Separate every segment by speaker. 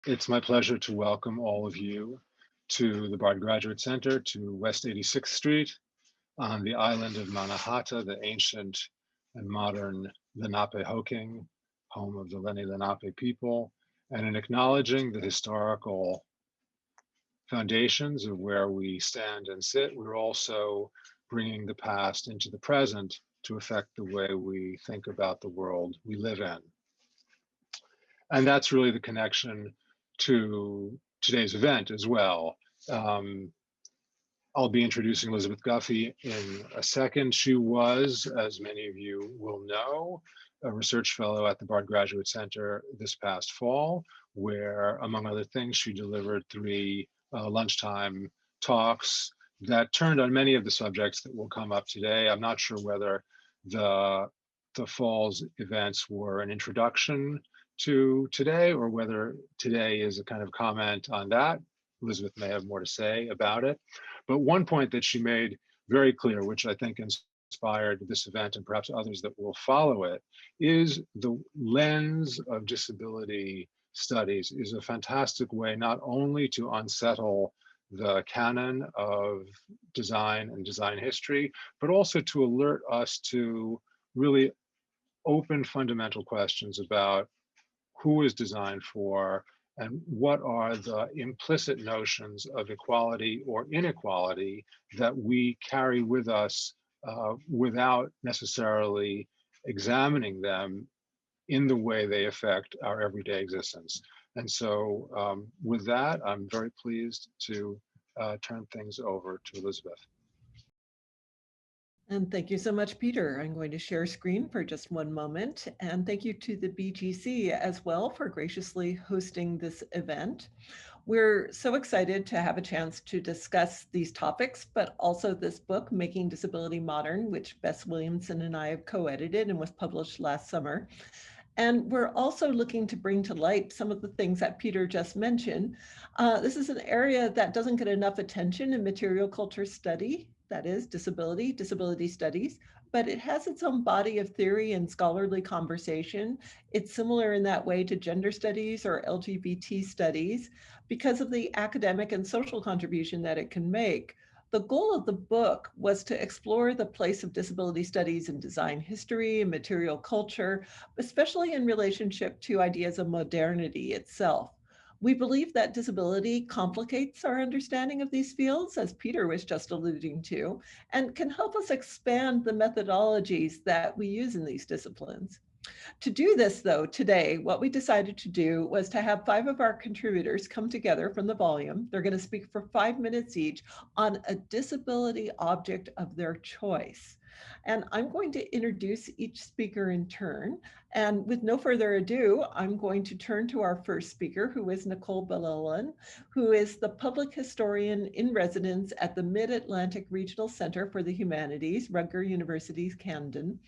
Speaker 1: It's my pleasure to welcome all of you to the Bard Graduate Center, to West 86th Street on the island of Mannahatta, the ancient and modern Lenape-Hoking, home of the Lenni Lenape people, and in acknowledging the historical foundations of where we stand and sit, we're also bringing the past into the present to affect the way we think about the world we live in. And that's really the connection to today's event as well. I'll be introducing Elizabeth Guffey in a second. She was, as many of you will know, a research fellow at the Bard Graduate Center this past fall, where, among other things, she delivered 3 lunchtime talks that turned on many of the subjects that will come up today. I'm not sure whether the fall's events were an introduction to today or whether today is a kind of comment on that. Elizabeth may have more to say about it. But one point that she made very clear, which I think inspired this event and perhaps others that will follow it, is the lens of disability studies is a fantastic way not only to unsettle the canon of design and design history, but also to alert us to really open fundamental questions about who is designed for and what are the implicit notions of equality or inequality that we carry with us without necessarily examining them in the way they affect our everyday existence. And so with that, I'm very pleased to turn things over to Elizabeth.
Speaker 2: And thank you so much, Peter. I'm going to share screen for just one moment. And thank you to the BGC as well for graciously hosting this event. We're so excited to have a chance to discuss these topics, but also this book, Making Disability Modern, which Bess Williamson and I have co-edited and was published last summer. And we're also looking to bring to light some of the things that Peter just mentioned. This is an area that doesn't get enough attention in material culture study, that is disability studies, but it has its own body of theory and scholarly conversation. It's similar in that way to gender studies or LGBT studies because of the academic and social contribution that it can make. The goal of the book was to explore the place of disability studies in design history and material culture, especially in relationship to ideas of modernity itself. We believe that disability complicates our understanding of these fields, as Peter was just alluding to, and can help us expand the methodologies that we use in these disciplines. To do this, though, today, what we decided to do was to have 5 of our contributors come together from the volume. They're going to speak for 5 minutes each on a disability object of their choice. And I'm going to introduce each speaker in turn. And with no further ado, I'm going to turn to our first speaker, who is Nicole Balon, who is the public historian in residence at the Mid-Atlantic Regional Center for the Humanities, Rutgers University-Camden.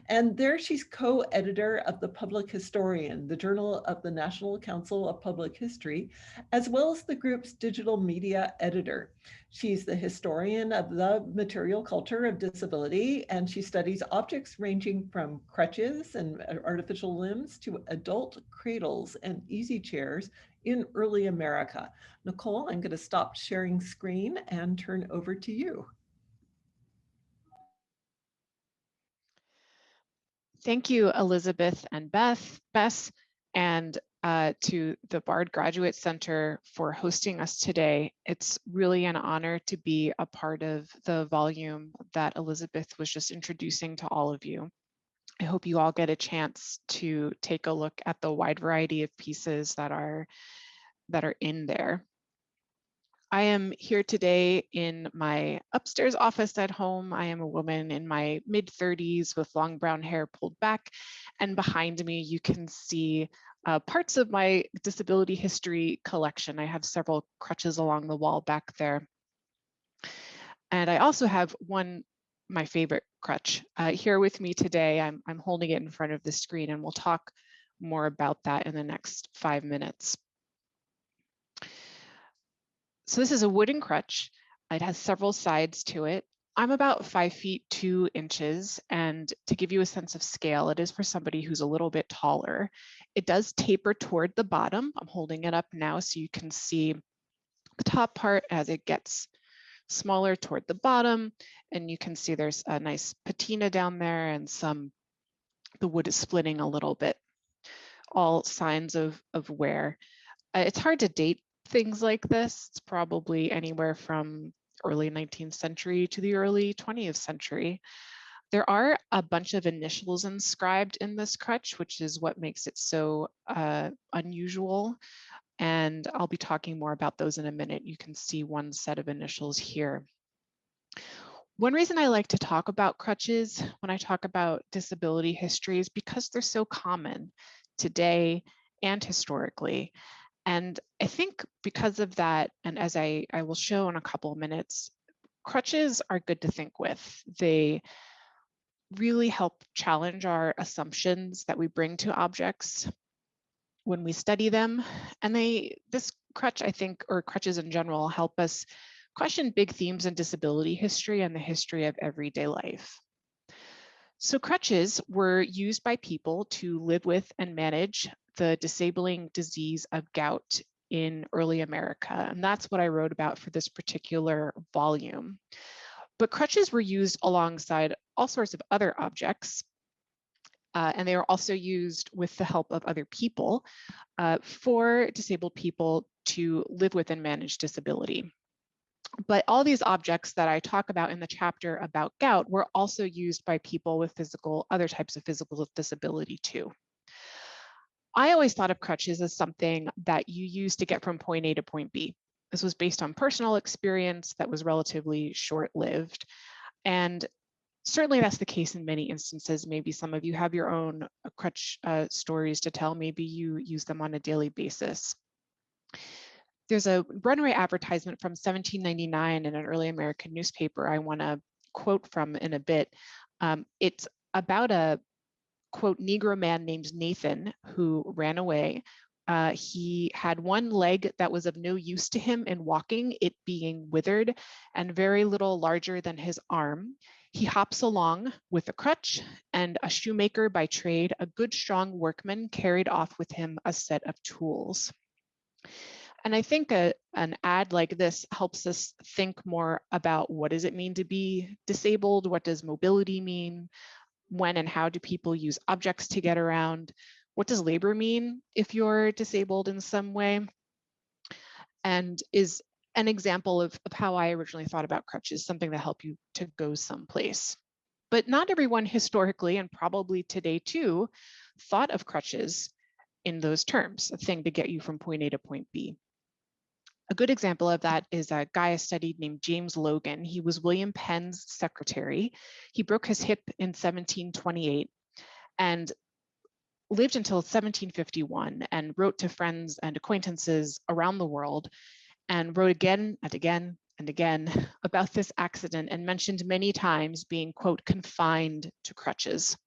Speaker 2: And there she's co-editor of The Public Historian, the journal of the National Council of Public History, as well as the group's digital media editor. She's the historian of the material culture of disability, and she studies objects ranging from crutches and artificial limbs to adult cradles and easy chairs in early America. Nicole, I'm going to stop sharing screen and turn over to you.
Speaker 3: Thank you, Elizabeth and Bess, and to the Bard Graduate Center for hosting us today. It's really an honor to be a part of the volume that Elizabeth was just introducing to all of you. I hope you all get a chance to take a look at the wide variety of pieces that are in there. I am here today in my upstairs office at home. I am a woman in my mid-30s with long brown hair pulled back, and behind me you can see parts of my disability history collection. I have several crutches along the wall back there. And I also have my favorite crutch here with me today. I'm holding it in front of the screen, and we'll talk more about that in the next 5 minutes. So this is a wooden crutch. It has several sides to it. I'm about 5 feet 2 inches, and to give you a sense of scale, it is for somebody who's a little bit taller. It does taper toward the bottom. I'm holding it up now so you can see the top part as it gets smaller toward the bottom, and you can see there's a nice patina down there and the wood is splitting a little bit, all signs of wear. It's hard to date things like this. It's probably anywhere from early 19th century to the early 20th century. There are a bunch of initials inscribed in this crutch, which is what makes it so unusual. And I'll be talking more about those in a minute. You can see one set of initials here. One reason I like to talk about crutches when I talk about disability history is because they're so common today and historically. And I think because of that, and as I will show in a couple of minutes, crutches are good to think with. They really help challenge our assumptions that we bring to objects when we study them. And this crutch, I think, or crutches in general, help us question big themes in disability history and the history of everyday life. So crutches were used by people to live with and manage the disabling disease of gout in early America. And that's what I wrote about for this particular volume. But crutches were used alongside all sorts of other objects. And they were also used with the help of other people for disabled people to live with and manage disability. But all these objects that I talk about in the chapter about gout were also used by people with other types of physical disability too. I always thought of crutches as something that you use to get from point A to point B. This was based on personal experience that was relatively short-lived. And certainly that's the case in many instances. Maybe some of you have your own crutch stories to tell. Maybe you use them on a daily basis. There's a runway advertisement from 1799 in an early American newspaper I want to quote from in a bit. It's about a, quote, Negro man named Nathan who ran away. He had one leg that was of no use to him in walking, it being withered and very little larger than his arm. He hops along with a crutch, and a shoemaker by trade, a good strong workman, carried off with him a set of tools. And I think an ad like this helps us think more about what does it mean to be disabled? What does mobility mean? When and how do people use objects to get around? What does labor mean if you're disabled in some way? And is an example of how I originally thought about crutches, something to help you to go someplace. But not everyone historically, and probably today too, thought of crutches in those terms, a thing to get you from point A to point B. A good example of that is a guy I studied named James Logan. He was William Penn's secretary. He broke his hip in 1728 and lived until 1751 and wrote to friends and acquaintances around the world and wrote again and again and again about this accident and mentioned many times being, quote, confined to crutches.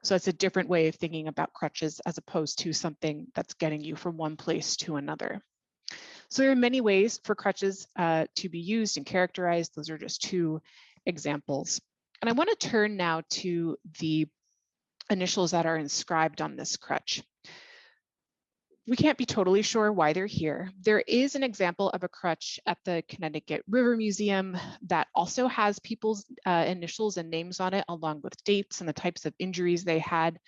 Speaker 3: So it's a different way of thinking about crutches as opposed to something that's getting you from one place to another. So there are many ways for crutches to be used and characterized. Those are just two examples. And I want to turn now to the initials that are inscribed on this crutch. We can't be totally sure why they're here. There is an example of a crutch at the Connecticut River Museum that also has people's initials and names on it, along with dates and the types of injuries they had,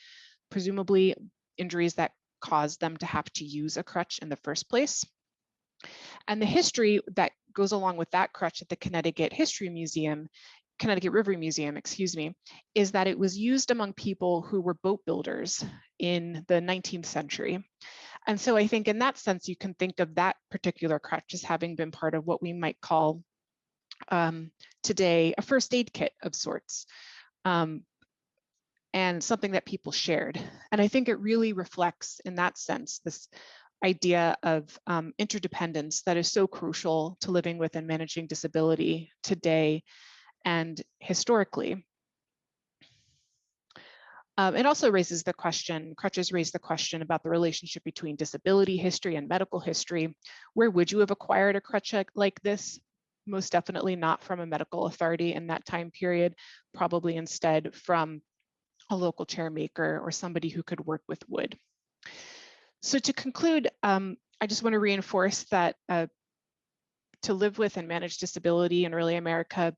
Speaker 3: presumably injuries that caused them to have to use a crutch in the first place. And the history that goes along with that crutch at the Connecticut River Museum, excuse me, is that it was used among people who were boat builders in the 19th century. And so I think in that sense, you can think of that particular crutch as having been part of what we might call today a first aid kit of sorts, and something that people shared. And I think it really reflects in that sense this idea of interdependence that is so crucial to living with and managing disability today and historically. It also raises the question, crutches raise the question about the relationship between disability history and medical history. Where would you have acquired a crutch like this? most definitely not from a medical authority in that time period, probably instead from a local chair maker or somebody who could work with wood. So to conclude, I just want to reinforce that to live with and manage disability in early America,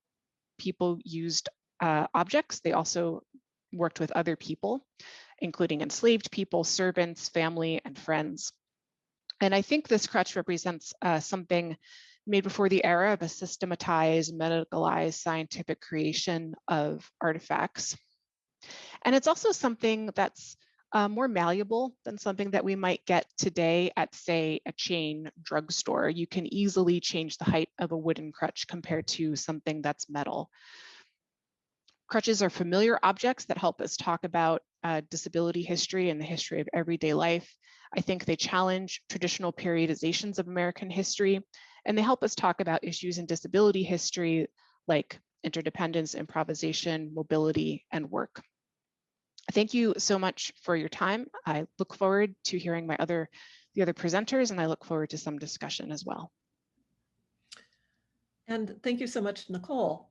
Speaker 3: people used objects. They also worked with other people, including enslaved people, servants, family, and friends. And I think this crutch represents something made before the era of a systematized, medicalized, scientific creation of artifacts. And it's also something that's more malleable than something that we might get today at, say, a chain drugstore. You can easily change the height of a wooden crutch compared to something that's metal. Crutches are familiar objects that help us talk about disability history and the history of everyday life. I think they challenge traditional periodizations of American history, and they help us talk about issues in disability history like interdependence, improvisation, mobility, and work. Thank you so much for your time. I look forward to hearing the other presenters, and I look forward to some discussion as well.
Speaker 2: And thank you so much, Nicole.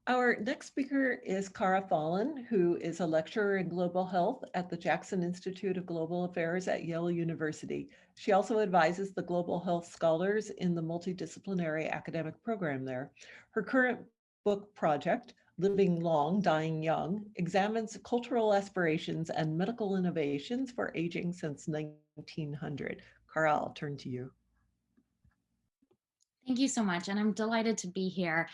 Speaker 2: Our next speaker is Cara Fallon, who is a lecturer in global health at the Jackson Institute of Global Affairs at Yale University. She also advises the global health scholars in the multidisciplinary academic program there. Her current book project, Living Long, Dying Young, examines cultural aspirations and medical innovations for aging since 1900. Cara, I'll turn to you.
Speaker 4: Thank you so much, and I'm delighted to be here.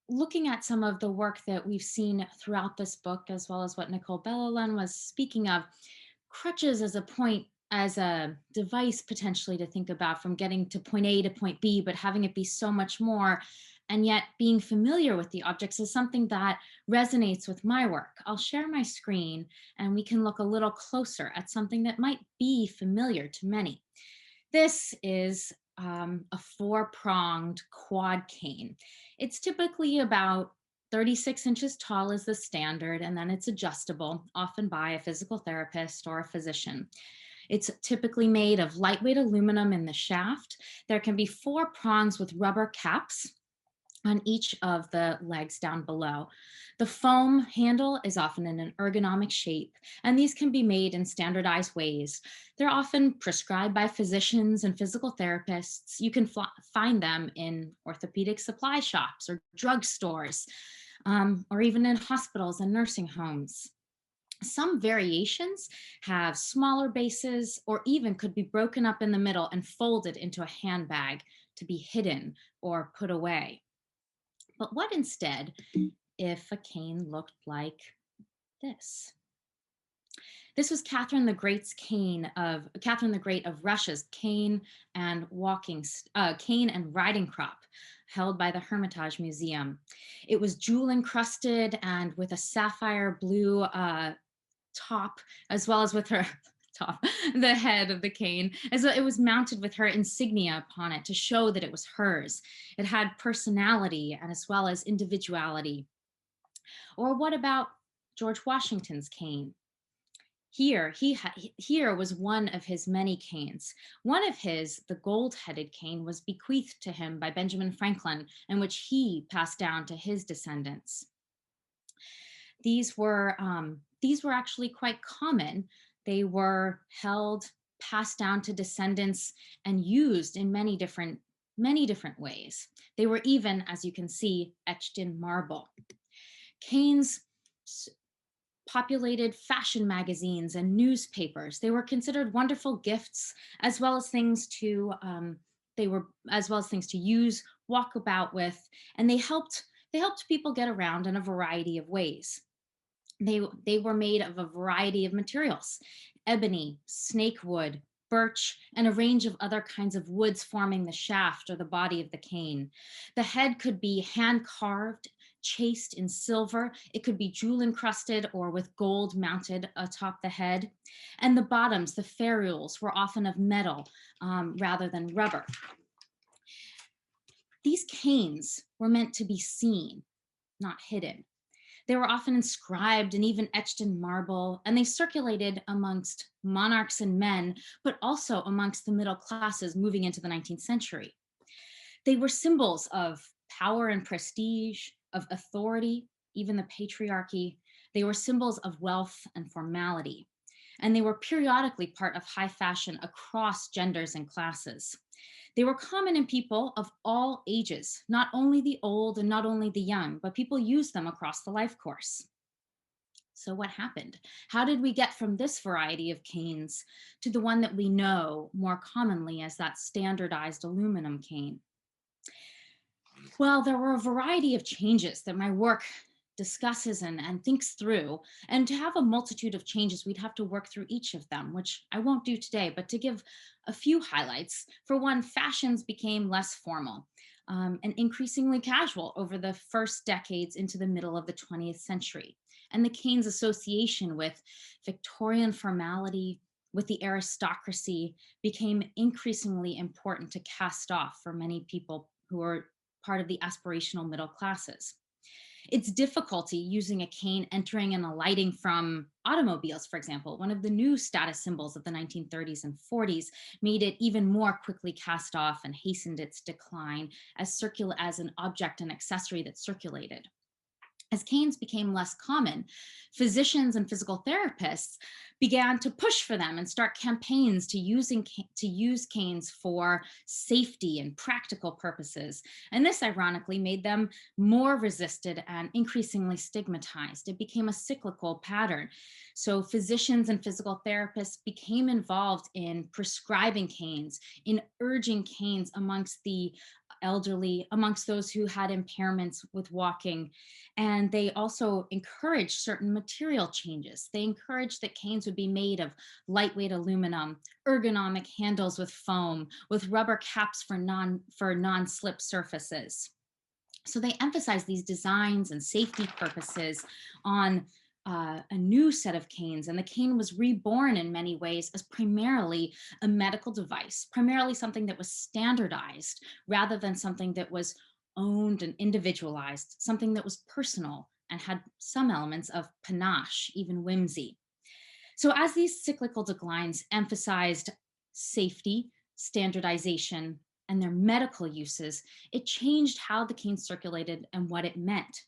Speaker 4: Looking at some of the work that we've seen throughout this book, as well as what Nicole Balon was speaking of, crutches as a device potentially to think about from getting to point A to point B, but having it be so much more, and yet being familiar with the objects is something that resonates with my work. I'll share my screen and we can look a little closer at something that might be familiar to many. This is a four-pronged quad cane. It's typically about 36 inches tall is the standard, and then it's adjustable, often by a physical therapist or a physician. It's typically made of lightweight aluminum in the shaft. There can be 4 prongs with rubber caps on each of the legs down below. The foam handle is often in an ergonomic shape, and these can be made in standardized ways. They're often prescribed by physicians and physical therapists. You can find them in orthopedic supply shops or drugstores, or even in hospitals and nursing homes. Some variations have smaller bases or even could be broken up in the middle and folded into a handbag to be hidden or put away. But what instead if a cane looked like this? This was Catherine the Great's cane of Catherine the Great of Russia's cane and riding crop held by the Hermitage Museum. It was jewel encrusted and with a sapphire blue top, as well as with her the head of the cane, as it was mounted with her insignia upon it to show that it was hers. It had personality and as well as individuality. Or what about George Washington's cane? Here was one of his many canes. One of his, the gold-headed cane, was bequeathed to him by Benjamin Franklin, and which he passed down to his descendants. These were actually quite common. They were held, passed down to descendants, and used in many different ways. They were even, as you can see, etched in marble. Canes populated fashion magazines and newspapers. They were considered wonderful gifts, as well as things to use, walk about with, and they helped people get around in a variety of ways. They were made of a variety of materials: ebony, snakewood, birch, and a range of other kinds of woods forming the shaft or the body of the cane. The head could be hand carved, chased in silver. It could be jewel encrusted or with gold mounted atop the head. And the bottoms, the ferules, were often of metal rather than rubber. These canes were meant to be seen, not hidden. They were often inscribed and even etched in marble, and they circulated amongst monarchs and men, but also amongst the middle classes moving into the 19th century. They were symbols of power and prestige, of authority, even the patriarchy. They were symbols of wealth and formality. And they were periodically part of high fashion across genders and classes. They were common in people of all ages, not only the old and not only the young, but people used them across the life course. So what happened? How did we get from this variety of canes to the one that we know more commonly as that standardized aluminum cane? Well, there were a variety of changes that my work discusses and thinks through. And to have a multitude of changes, we'd have to work through each of them, which I won't do today, but to give a few highlights. For one, fashions became less formal and increasingly casual over the first decades into the middle of the 20th century. And the cane's association with Victorian formality, with the aristocracy, became increasingly important to cast off for many people who were part of the aspirational middle classes. Its difficulty using a cane entering and alighting from automobiles, for example, one of the new status symbols of the 1930s and 40s, made it even more quickly cast off and hastened its decline as an object and accessory that circulated. As canes became less common, physicians and physical therapists began to push for them and start campaigns to use canes for safety and practical purposes. And this ironically made them more resisted and increasingly stigmatized. It became a cyclical pattern. So physicians and physical therapists became involved in prescribing canes, in urging canes amongst the elderly, amongst those who had impairments with walking. And they also encouraged certain material changes. They encouraged that canes would be made of lightweight aluminum, ergonomic handles with foam, with rubber caps for non-slip surfaces. So they emphasized these designs and safety purposes on a new set of canes, and the cane was reborn in many ways as primarily a medical device, primarily something that was standardized rather than something that was owned and individualized, something that was personal and had some elements of panache, even whimsy. So as these cyclical declines emphasized safety, standardization, and their medical uses, it changed how the cane circulated and what it meant.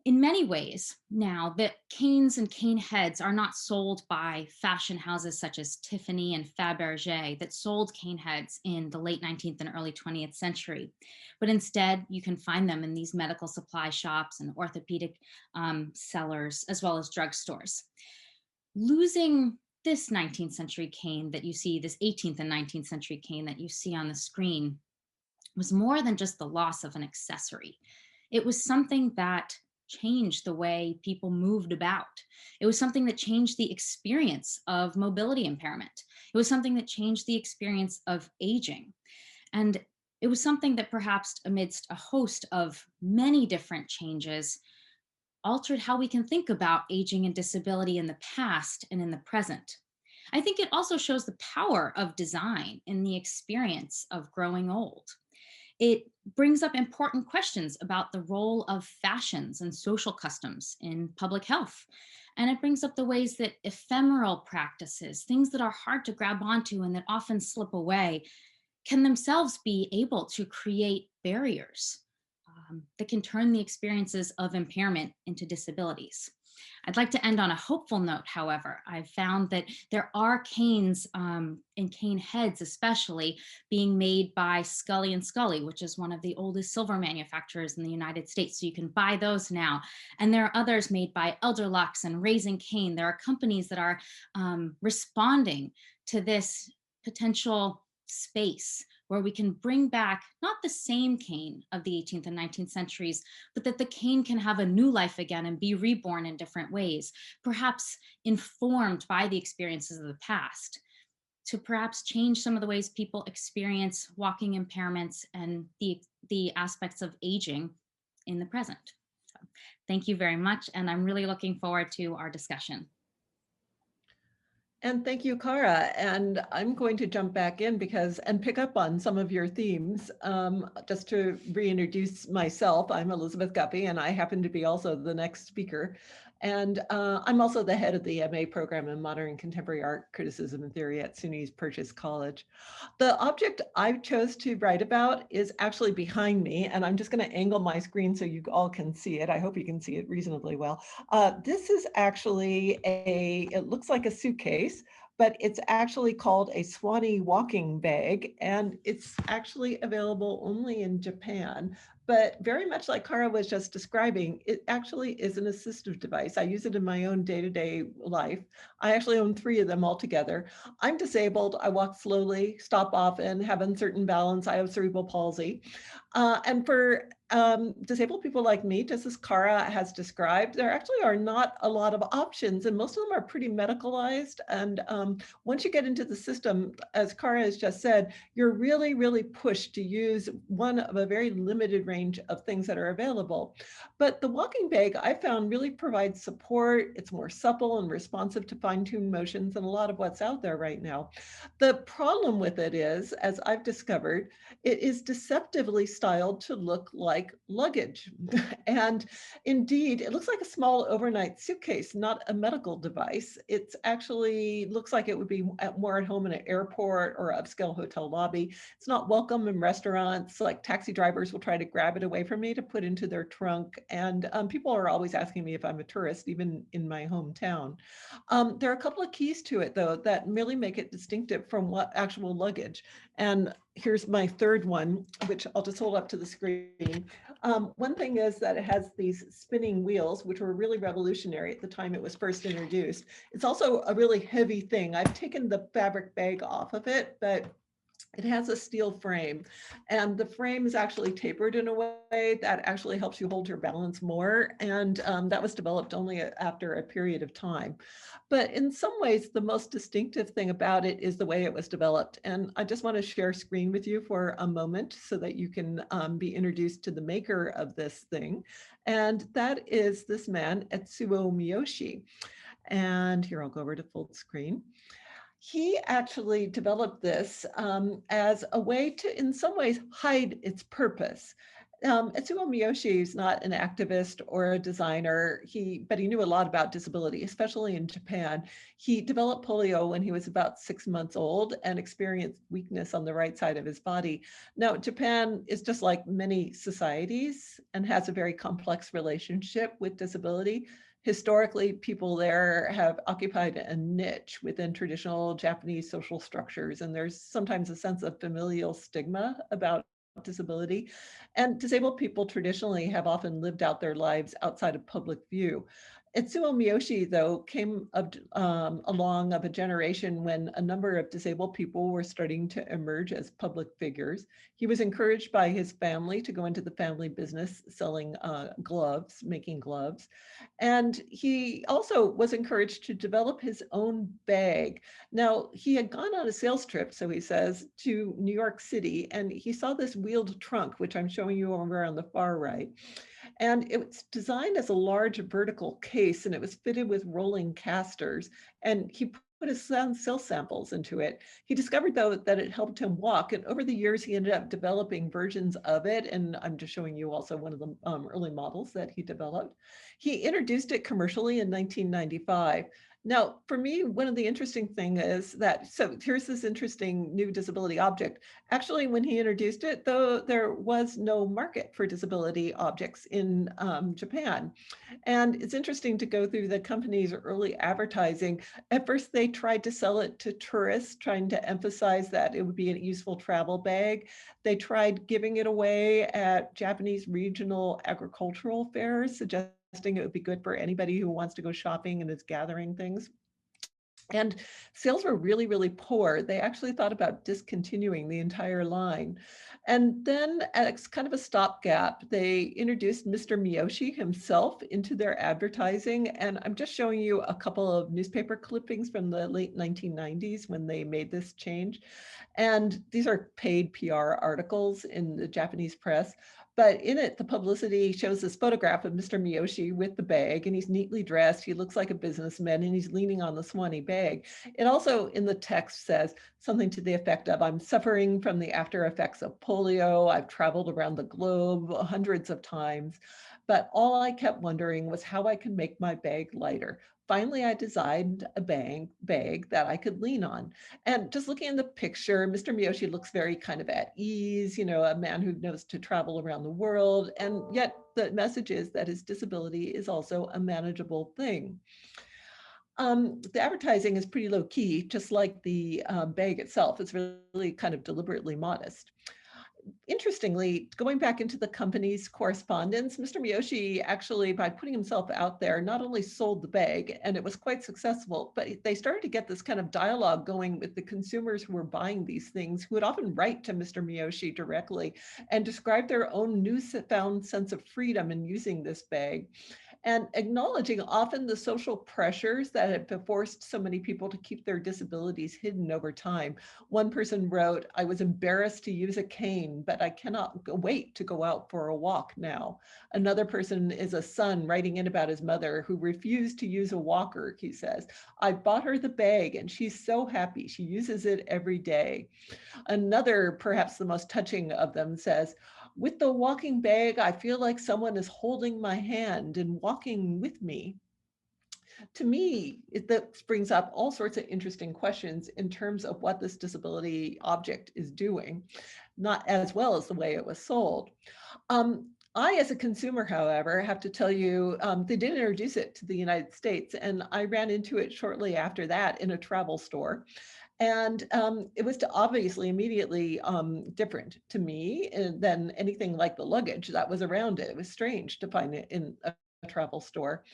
Speaker 4: In many ways, now that canes and cane heads are not sold by fashion houses such as Tiffany and Fabergé that sold cane heads in the late 19th and early 20th century, but instead you can find them in these medical supply shops and orthopedic sellers, as well as drugstores. Losing this 19th century cane that you see, this 18th and 19th century cane that you see on the screen, was more than just the loss of an accessory. It was something that changed the way people moved about. It was something that changed the experience of mobility impairment. It was something that changed the experience of aging. And it was something that perhaps amidst a host of many different changes altered how we can think about aging and disability in the past and in the present. I think it also shows the power of design in the experience of growing old. It brings up important questions about the role of fashions and social customs in public health. And it brings up the ways that ephemeral practices, things that are hard to grab onto and that often slip away, can themselves be able to create barriers that can turn the experiences of impairment into disabilities. I'd like to end on a hopeful note, however. I've found that there are canes and cane heads especially being made by Scully & Scully, which is one of the oldest silver manufacturers in the United States. So you can buy those now. And there are others made by Elderlux and Raising Cane. There are companies that are responding to this potential space where we can bring back not the same cane of the 18th and 19th centuries, but that the cane can have a new life again and be reborn in different ways, perhaps informed by the experiences of the past, to perhaps change some of the ways people experience walking impairments and the aspects of aging in the present. So, thank you very much, and I'm really looking forward to our discussion.
Speaker 2: And thank you, Cara. And I'm going to jump back in and pick up on some of your themes. Just to reintroduce myself, I'm Elizabeth Guffey, and I happen to be also the next speaker. And I'm also the head of the MA program in Modern and Contemporary Art Criticism and Theory at SUNY's Purchase College. The object I chose to write about is actually behind me, and I'm just going to angle my screen so you all can see it. I hope you can see it reasonably well. This is actually it looks like a suitcase, but it's actually called a SUNY walking bag, and it's actually available only in Japan. But very much like Cara was just describing, it actually is an assistive device. I use it in my own day-to-day life. I actually own 3 of them altogether. I'm disabled. I walk slowly, stop often, have uncertain balance. I have cerebral palsy. And for disabled people like me, just as Cara has described, there actually are not a lot of options, and most of them are pretty medicalized. And once you get into the system, as Cara has just said, you're really, really pushed to use one of a very limited range of things that are available. But the walking bag, I found, really provides support. It's more supple and responsive to fine-tuned motions than a lot of what's out there right now. The problem with it is, as I've discovered, it is deceptively styled to look like luggage. And indeed, it looks like a small overnight suitcase, not a medical device. It's actually looks like it would be more at home in an airport or upscale hotel lobby. It's not welcome in restaurants. Like taxi drivers will try to grab it away from me to put into their trunk. And people are always asking me if I'm a tourist, even in my hometown. There are a couple of keys to it, though, that really make it distinctive from what actual luggage. And here's my third one, which I'll just hold up to the screen. One thing is that it has these spinning wheels, which were really revolutionary at the time it was first introduced. It's also a really heavy thing. I've taken the fabric bag off of it, but it has a steel frame, and the frame is actually tapered in a way that actually helps you hold your balance more. And that was developed only after a period of time. But in some ways, the most distinctive thing about it is the way it was developed. And I just want to share screen with you for a moment so that you can be introduced to the maker of this thing. And that is this man, Etsuo Miyoshi. And here, I'll go over to full screen. He actually developed this as a way to, in some ways, hide its purpose. Etsuo Miyoshi is not an activist or a designer, but he knew a lot about disability, especially in Japan. He developed polio when he was about 6 months old and experienced weakness on the right side of his body. Now, Japan is just like many societies and has a very complex relationship with disability. Historically, people there have occupied a niche within traditional Japanese social structures, and there's sometimes a sense of familial stigma about disability. And disabled people traditionally have often lived out their lives outside of public view. Etsuo Miyoshi, though, came along of a generation when a number of disabled people were starting to emerge as public figures. He was encouraged by his family to go into the family business selling gloves, making gloves. And he also was encouraged to develop his own bag. Now, he had gone on a sales trip, so he says, to New York City, and he saw this wheeled trunk, which I'm showing you over on the far right. And it was designed as a large vertical case, and it was fitted with rolling casters. And he put his cell samples into it. He discovered, though, that it helped him walk. And over the years, he ended up developing versions of it. And I'm just showing you also one of the early models that he developed. He introduced it commercially in 1995. Now, for me, one of the interesting things is that, so here's this interesting new disability object. Actually, when he introduced it, though, there was no market for disability objects in Japan. And it's interesting to go through the company's early advertising. At first, they tried to sell it to tourists, trying to emphasize that it would be a useful travel bag. They tried giving it away at Japanese regional agricultural fairs, suggesting it would be good for anybody who wants to go shopping and is gathering things. And sales were really, really poor. They actually thought about discontinuing the entire line. And then as kind of a stopgap, they introduced Mr. Miyoshi himself into their advertising. And I'm just showing you a couple of newspaper clippings from the late 1990s when they made this change. And these are paid PR articles in the Japanese press. But in it, the publicity shows this photograph of Mr. Miyoshi with the bag, and he's neatly dressed. He looks like a businessman, and he's leaning on the SUNY bag. It also, in the text, says something to the effect of, "I'm suffering from the after effects of polio. I've traveled around the globe hundreds of times." but all I kept wondering was how I could make my bag lighter. Finally, I designed a bag that I could lean on. And just looking at the picture, Mr. Miyoshi looks very kind of at ease, a man who knows to travel around the world. And yet the message is that his disability is also a manageable thing. The advertising is pretty low key, just like the bag itself. It's really kind of deliberately modest. Interestingly, going back into the company's correspondence, Mr. Miyoshi actually, by putting himself out there, not only sold the bag, and it was quite successful, but they started to get this kind of dialogue going with the consumers who were buying these things, who would often write to Mr. Miyoshi directly and describe their own newfound sense of freedom in using this bag, and acknowledging often the social pressures that have forced so many people to keep their disabilities hidden over time. One person wrote, "I was embarrassed to use a cane, but I cannot wait to go out for a walk now." Another person is a son writing in about his mother who refused to use a walker, he says. "I bought her the bag and she's so happy. She uses it every day." Another, perhaps the most touching of them, says, "With the walking bag, I feel like someone is holding my hand and walking with me." To me, that brings up all sorts of interesting questions in terms of what this disability object is doing, not as well as the way it was sold. I, as a consumer, however, have to tell you, they did introduce it to the United States, and I ran into it shortly after that in a travel store. And it was obviously immediately different to me than anything like the luggage that was around it. It was strange to find it in a travel store.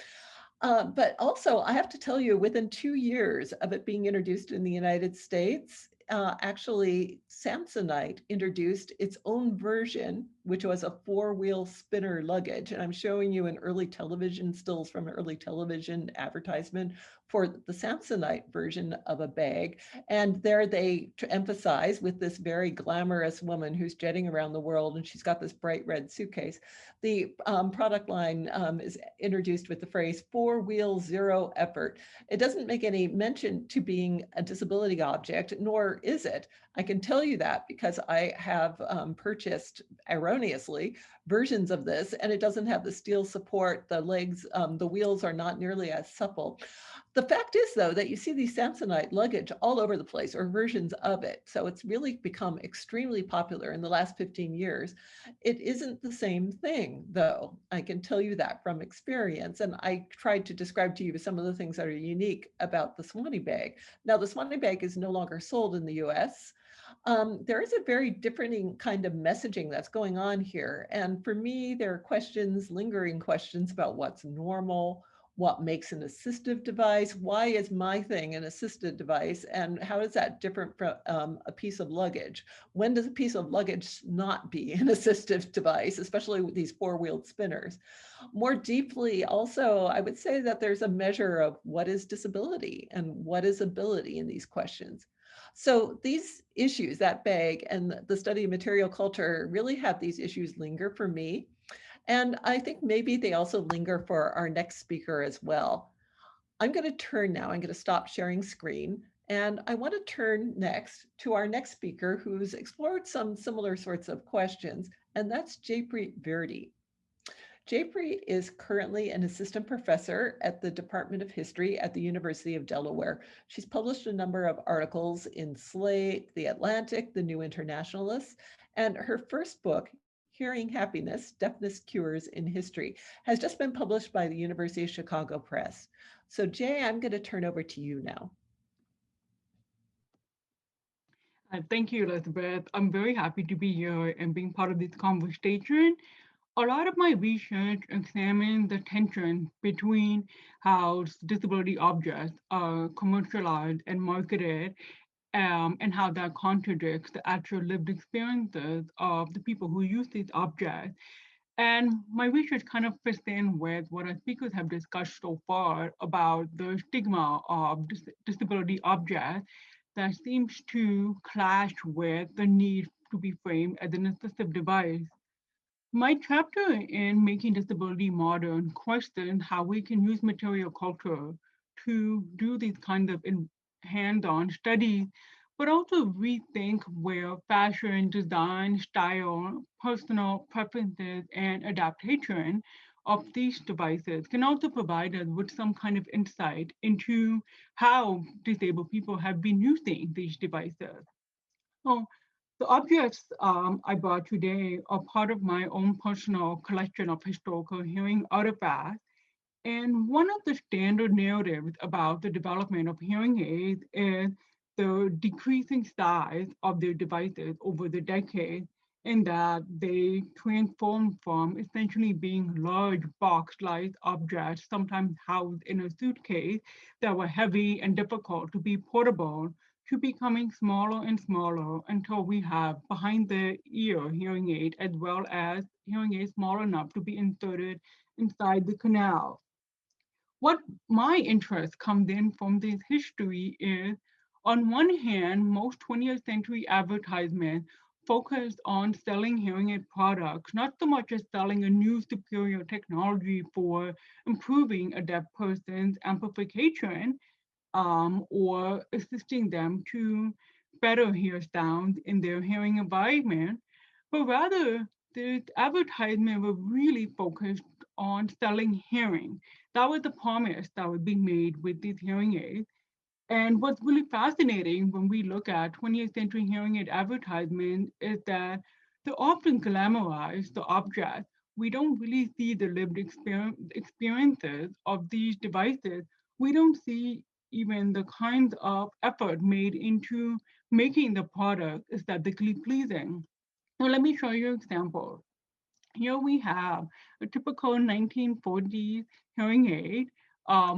Speaker 2: But also, I have to tell you, within 2 years of it being introduced in the United States, actually, Samsonite introduced its own version, which was a 4-wheel spinner luggage. And I'm showing you an early television stills from an early television advertisement for the Samsonite version of a bag. And there they emphasize with this very glamorous woman who's jetting around the world, and she's got this bright red suitcase. The product line is introduced with the phrase 4-wheel, zero effort. It doesn't make any mention to being a disability object, nor is it. I can tell you that because I have purchased, erroneously, versions of this, and it doesn't have the steel support. The legs, the wheels are not nearly as supple. The fact is, though, that you see these Samsonite luggage all over the place, or versions of it. So it's really become extremely popular in the last 15 years. It isn't the same thing, though. I can tell you that from experience. And I tried to describe to you some of the things that are unique about the Swanee bag. Now, the Swanee bag is no longer sold in the US. There is a very different kind of messaging that's going on here. And for me, there are questions, lingering questions about what's normal, what makes an assistive device, why is my thing an assisted device, and how is that different from a piece of luggage? When does a piece of luggage not be an assistive device, especially with these 4-wheeled spinners? More deeply, also, I would say that there's a measure of what is disability and what is ability in these questions. So these issues, that bag and the study of material culture, really have these issues linger for me. And I think maybe they also linger for our next speaker as well. I'm going to turn now, I'm going to stop sharing screen. And I want to turn next to our next speaker who's explored some similar sorts of questions, and that's Jaipreet Virdi. Jaipreet is currently an assistant professor at the Department of History at the University of Delaware. She's published a number of articles in Slate, The Atlantic, The New Internationalist, and her first book, Hearing Happiness, Deafness Cures in History, has just been published by the University of Chicago Press. So Jay, I'm going to turn over to you now.
Speaker 5: Thank you, Elizabeth. I'm very happy to be here and being part of this conversation. A lot of my research examines the tension between how disability objects are commercialized and marketed, and how that contradicts the actual lived experiences of the people who use these objects. And my research kind of fits in with what our speakers have discussed so far about the stigma of disability objects that seems to clash with the need to be framed as an assistive device. My chapter in Making Disability Modern questions how we can use material culture to do these kinds of hands-on studies, but also rethink where fashion, design, style, personal preferences, and adaptation of these devices can also provide us with some kind of insight into how disabled people have been using these devices. So the objects I brought today are part of my own personal collection of historical hearing artifacts. And one of the standard narratives about the development of hearing aids is the decreasing size of their devices over the decades, in that they transformed from essentially being large box-like objects, sometimes housed in a suitcase, that were heavy and difficult to be portable, to becoming smaller and smaller until we have behind the ear hearing aid, as well as hearing aids small enough to be inserted inside the canal. What my interest comes in from this history is, on one hand, most 20th century advertisements focused on selling hearing aid products, not so much as selling a new superior technology for improving a deaf person's amplification, or assisting them to better hear sounds in their hearing environment, but rather the advertisement were really focused on selling hearing. That was the promise that would be made with these hearing aids. And what's really fascinating when we look at 20th century hearing aid advertisements is that they often glamorize the object. We don't really see the lived experiences of these devices. We don't see even the kinds of effort made into making the product aesthetically pleasing. So let me show you an example. Here we have a typical 1940s hearing aid,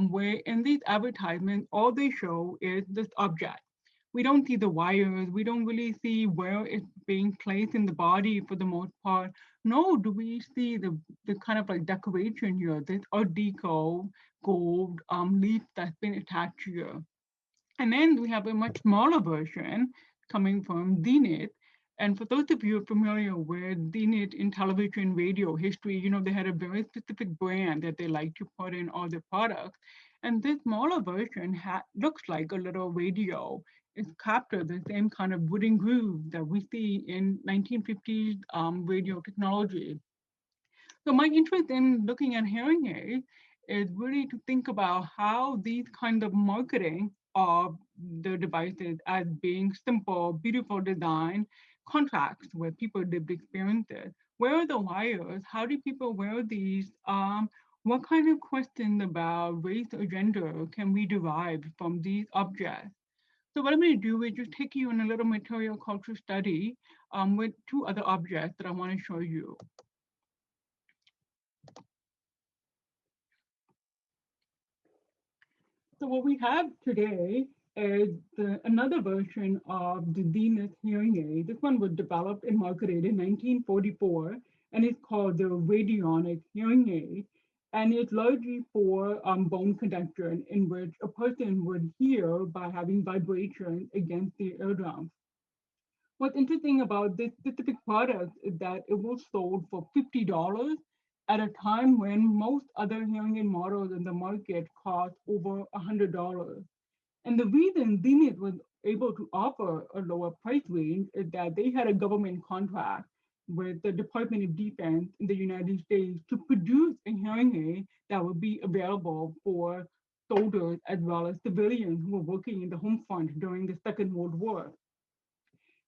Speaker 5: where in these advertisements, all they show is this object. We don't see the wires, we don't really see where it's being placed in the body for the most part, nor do we see the kind of like decoration here, this Art Deco gold leaf that's been attached here. And then we have a much smaller version coming from Zenith. And for those of you familiar with Zenith in television radio history, you know, they had a very specific brand that they like to put in all their products. And this smaller version looks like a little radio. It's captured the same kind of wooden groove that we see in 1950s radio technology. So my interest in looking at hearing aids is really to think about how these kind of marketing of the devices as being simple, beautiful design contracts with people lived experiences. Where are the wires? How do people wear these? What kind of questions about race or gender can we derive from these objects? So what I'm going to do is just take you on a little material culture study with two other objects that I want to show you. So what we have today is another version of the Zenith hearing aid. This one was developed and marketed in 1944, and it's called the radionic hearing aid. And it's largely for bone conduction, in which a person would hear by having vibration against the eardrum. What's interesting about this specific product is that it was sold for $50 at a time when most other hearing aid models in the market cost over $100. And the reason Zenith was able to offer a lower price range is that they had a government contract with the Department of Defense in the United States to produce a hearing aid that would be available for soldiers as well as civilians who were working in the home front during the Second World War.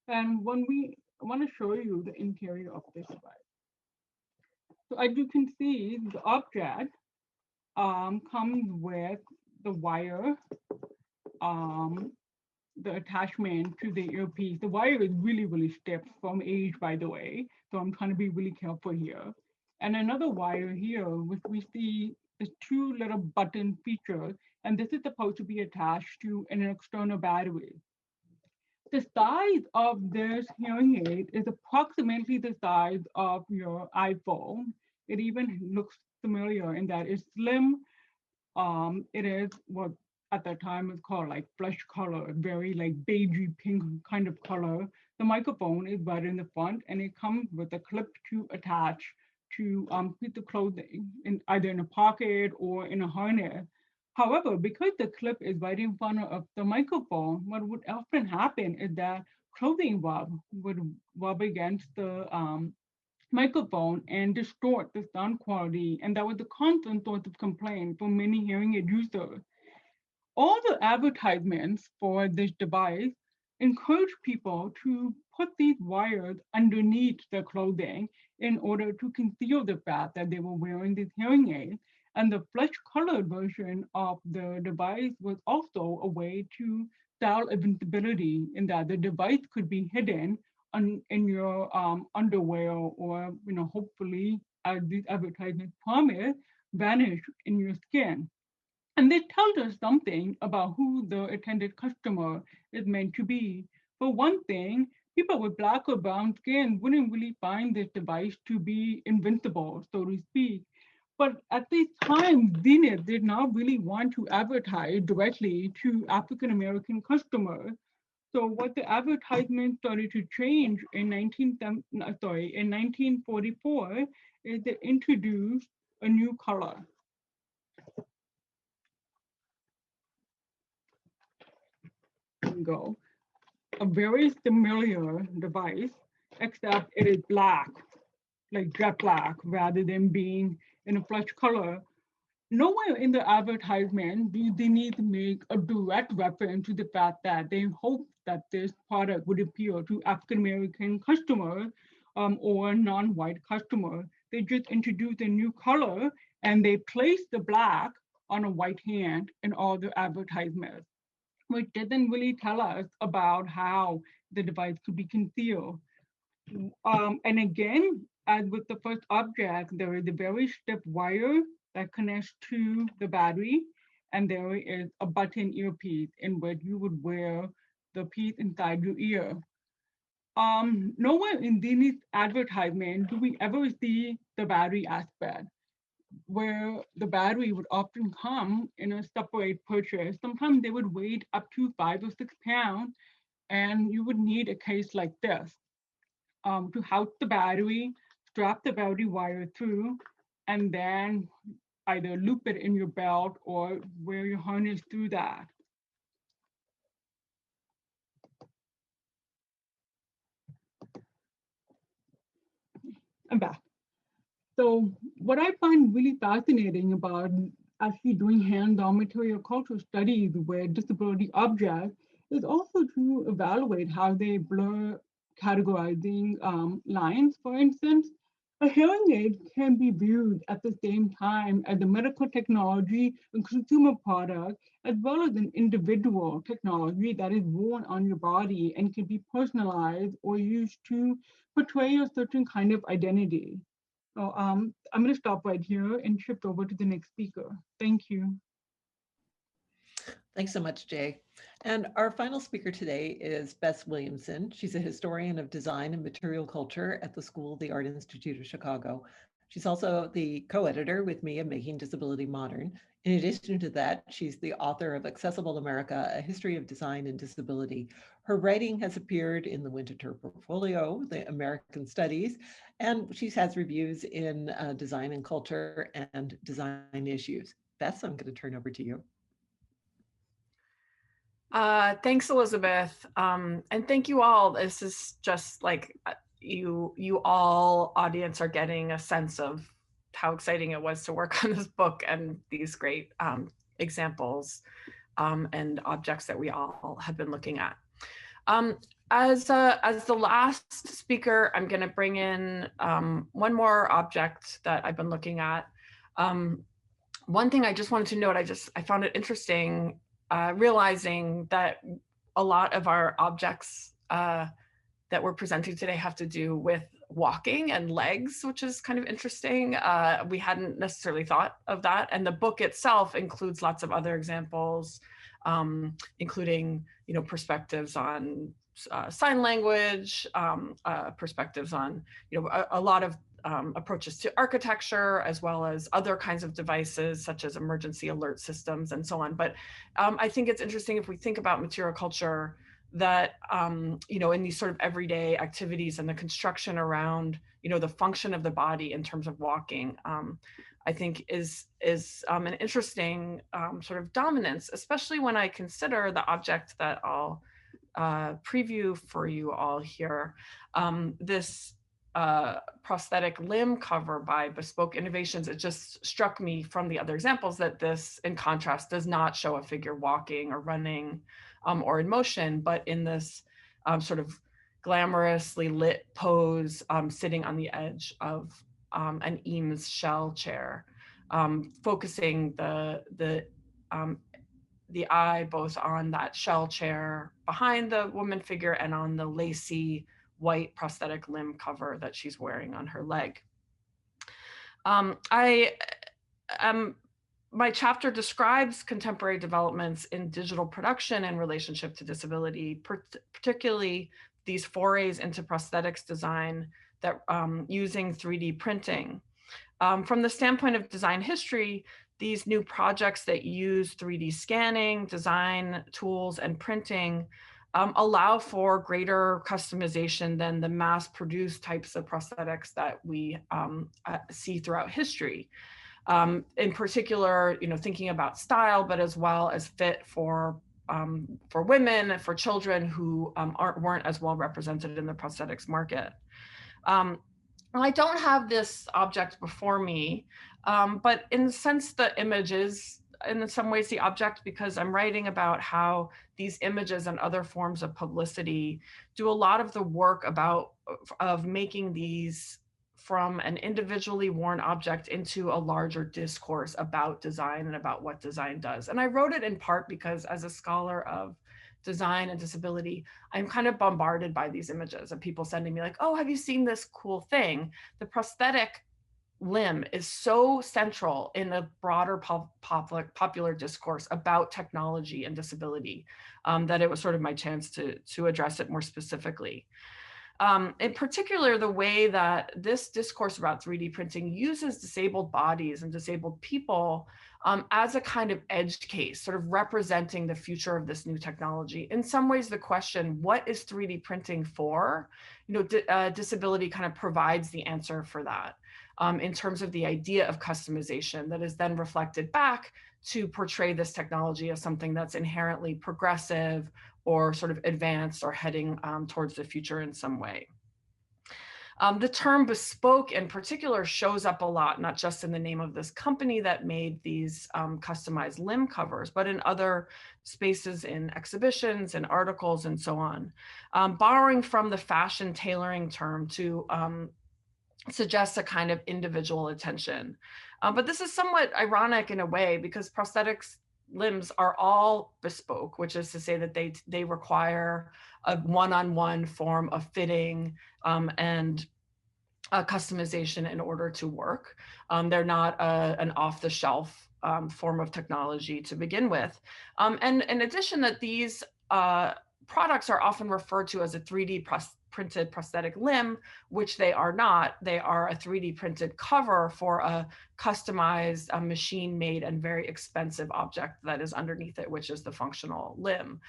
Speaker 5: And I want to show you the interior of this device. So as you can see, the object comes with the wire, the attachment to the earpiece. The wire is really, really stiff from age, by the way. So I'm trying to be really careful here. And another wire here, which we see is two little button features, and this is supposed to be attached to an external battery. The size of this hearing aid is approximately the size of your iPhone. It even looks familiar in that it's slim. It is what at that time is called like flesh color, very like beigey pink kind of color. The microphone is right in the front, and it comes with a clip to attach to put the clothing in either in a pocket or in a harness. However, because the clip is right in front of the microphone, what would often happen is that clothing would rub against microphone and distort the sound quality, and that was a constant source of complaint for many hearing aid users. All the advertisements for this device encourage people to put these wires underneath their clothing in order to conceal the fact that they were wearing this hearing aid. And the flesh-colored version of the device was also a way to style invincibility, in that the device could be hidden in your underwear, or hopefully, as these advertisements promise, vanish in your skin. And they tell us something about who the intended customer is meant to be. For one thing, people with black or brown skin wouldn't really find this device to be invincible, so to speak. But at this time, Zenith did not really want to advertise directly to African American customers. So what the advertisement started to change in 1944 is they introduced a new color. Go. A very familiar device, except it is black, like jet black, rather than being in a flesh color. Nowhere in the advertisement do they need to make a direct reference to the fact that they hope that this product would appeal to African American customers or non-white customers. They just introduce a new color and they place the black on a white hand in all the advertisements, which doesn't really tell us about how the device could be concealed. And again, as with the first object, there is a very stiff wire that connects to the battery, and there is a button earpiece in which you would wear the piece inside your ear. Nowhere in these advertisements do we ever see the battery aspect, where the battery would often come in a separate purchase. Sometimes they would weigh up to 5 or 6 pounds, and you would need a case like this to house the battery, strap the battery wire through, and then either loop it in your belt or wear your harness through that. I'm back. So what I find really fascinating about actually doing hands-on material culture studies with disability objects is also to evaluate how they blur categorizing lines. For instance, a hearing aid can be viewed at the same time as a medical technology and consumer product, as well as an individual technology that is worn on your body and can be personalized or used to portray a certain kind of identity. So I'm going to stop right here and shift over to the next speaker. Thank you.
Speaker 2: Thanks so much, Jay. And our final speaker today is Bess Williamson. She's a historian of design and material culture at the School of the Art Institute of Chicago. She's also the co-editor with me of Making Disability Modern. In addition to that, she's the author of Accessible America, A History of Design and Disability. Her writing has appeared in the Winterthur Portfolio, the American Studies, and she has reviews in design and culture and design issues. Bess, I'm going to turn over to you.
Speaker 6: Thanks, Elizabeth. And thank you all. This is just like you all audience are getting a sense of how exciting it was to work on this book and these great examples and objects that we all have been looking at. As the last speaker, I'm going to bring in one more object that I've been looking at. One thing I just wanted to note, I found it interesting realizing that a lot of our objects that we're presenting today have to do with walking and legs, which is kind of interesting. We hadn't necessarily thought of that. And the book itself includes lots of other examples, including, perspectives on sign language, perspectives on, a lot of approaches to architecture, as well as other kinds of devices such as emergency alert systems and so on. But I think it's interesting if we think about material culture that, in these sort of everyday activities and the construction around, the function of the body in terms of walking, I think is an interesting sort of dominance, especially when I consider the object that I'll preview for you all here. This prosthetic limb cover by Bespoke Innovations, it just struck me from the other examples that this, in contrast, does not show a figure walking or running or in motion, but in this sort of glamorously lit pose, sitting on the edge of an Eames shell chair, focusing the eye both on that shell chair behind the woman figure and on the lacy white prosthetic limb cover that she's wearing on her leg. My chapter describes contemporary developments in digital production in relationship to disability, particularly these forays into prosthetics design that using 3D printing. From the standpoint of design history, these new projects that use 3D scanning, design tools, and printing allow for greater customization than the mass-produced types of prosthetics that we see throughout history. In particular, thinking about style, but as well as fit for women, for children who weren't as well represented in the prosthetics market. I don't have this object before me, but in a sense, the image is in some ways the object, because I'm writing about how these images and other forms of publicity do a lot of the work of making these from an individually worn object into a larger discourse about design and about what design does. And I wrote it in part because as a scholar of design and disability, I'm kind of bombarded by these images of people sending me like, oh, have you seen this cool thing? The prosthetic limb is so central in a broader popular discourse about technology and disability that it was sort of my chance to address it more specifically. In particular, the way that this discourse about 3D printing uses disabled bodies and disabled people as a kind of edge case, sort of representing the future of this new technology. In some ways, the question, what is 3D printing for? Disability kind of provides the answer for that in terms of the idea of customization that is then reflected back to portray this technology as something that's inherently progressive or sort of advanced or heading towards the future in some way. The term bespoke in particular shows up a lot, not just in the name of this company that made these customized limb covers, but in other spaces in exhibitions and articles and so on, borrowing from the fashion tailoring term to suggest a kind of individual attention. But this is somewhat ironic in a way because prosthetics limbs are all bespoke, which is to say that they require a one-on-one form of fitting and customization in order to work. They're not an off-the-shelf form of technology to begin with. And in addition, that these products are often referred to as a 3D printed prosthetic limb, which they are not. They are a 3D printed cover for a customized, machine-made and very expensive object that is underneath it, which is the functional limb.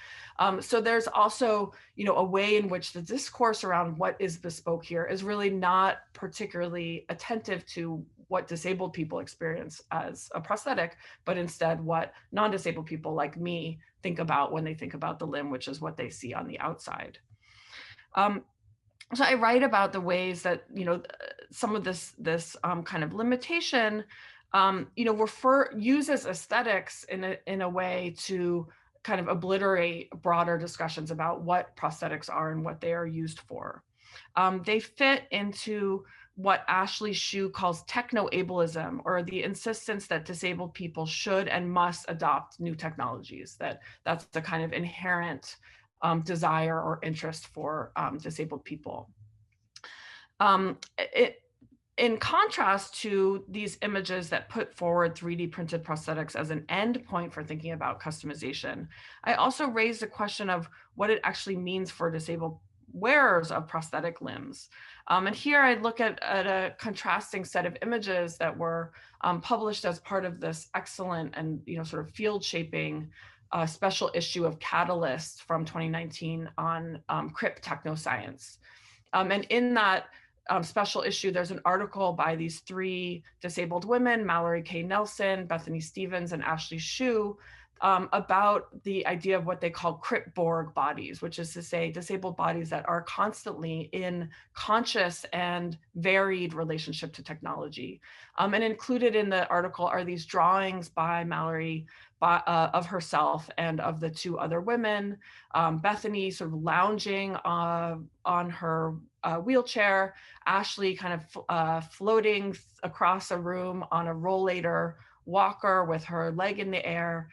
Speaker 6: So there's also, a way in which the discourse around what is bespoke here is really not particularly attentive to what disabled people experience as a prosthetic, but instead what non-disabled people like me think about when they think about the limb, which is what they see on the outside. So I write about the ways that, some of this kind of limitation, uses aesthetics in a way to kind of obliterate broader discussions about what prosthetics are and what they are used for. They fit into what Ashley Shue calls techno-ableism, or the insistence that disabled people should and must adopt new technologies, that's the kind of inherent desire or interest for disabled people. In contrast to these images that put forward 3D printed prosthetics as an endpoint for thinking about customization, I also raised the question of what it actually means for disabled wearers of prosthetic limbs. And here I look at a contrasting set of images that were published as part of this excellent and sort of field shaping special issue of Catalyst from 2019 on crip technoscience. And in that special issue, there's an article by these 3 disabled women, Mallory K. Nelson, Bethany Stevens, and Ashley Shue, about the idea of what they call Crit-Borg bodies, which is to say disabled bodies that are constantly in conscious and varied relationship to technology. And included in the article are these drawings by Mallory of herself and of the two other women, Bethany sort of lounging on her wheelchair, Ashley kind of floating across a room on a rollator walker with her leg in the air,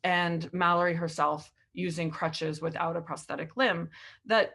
Speaker 6: and Mallory herself using crutches without a prosthetic limb, that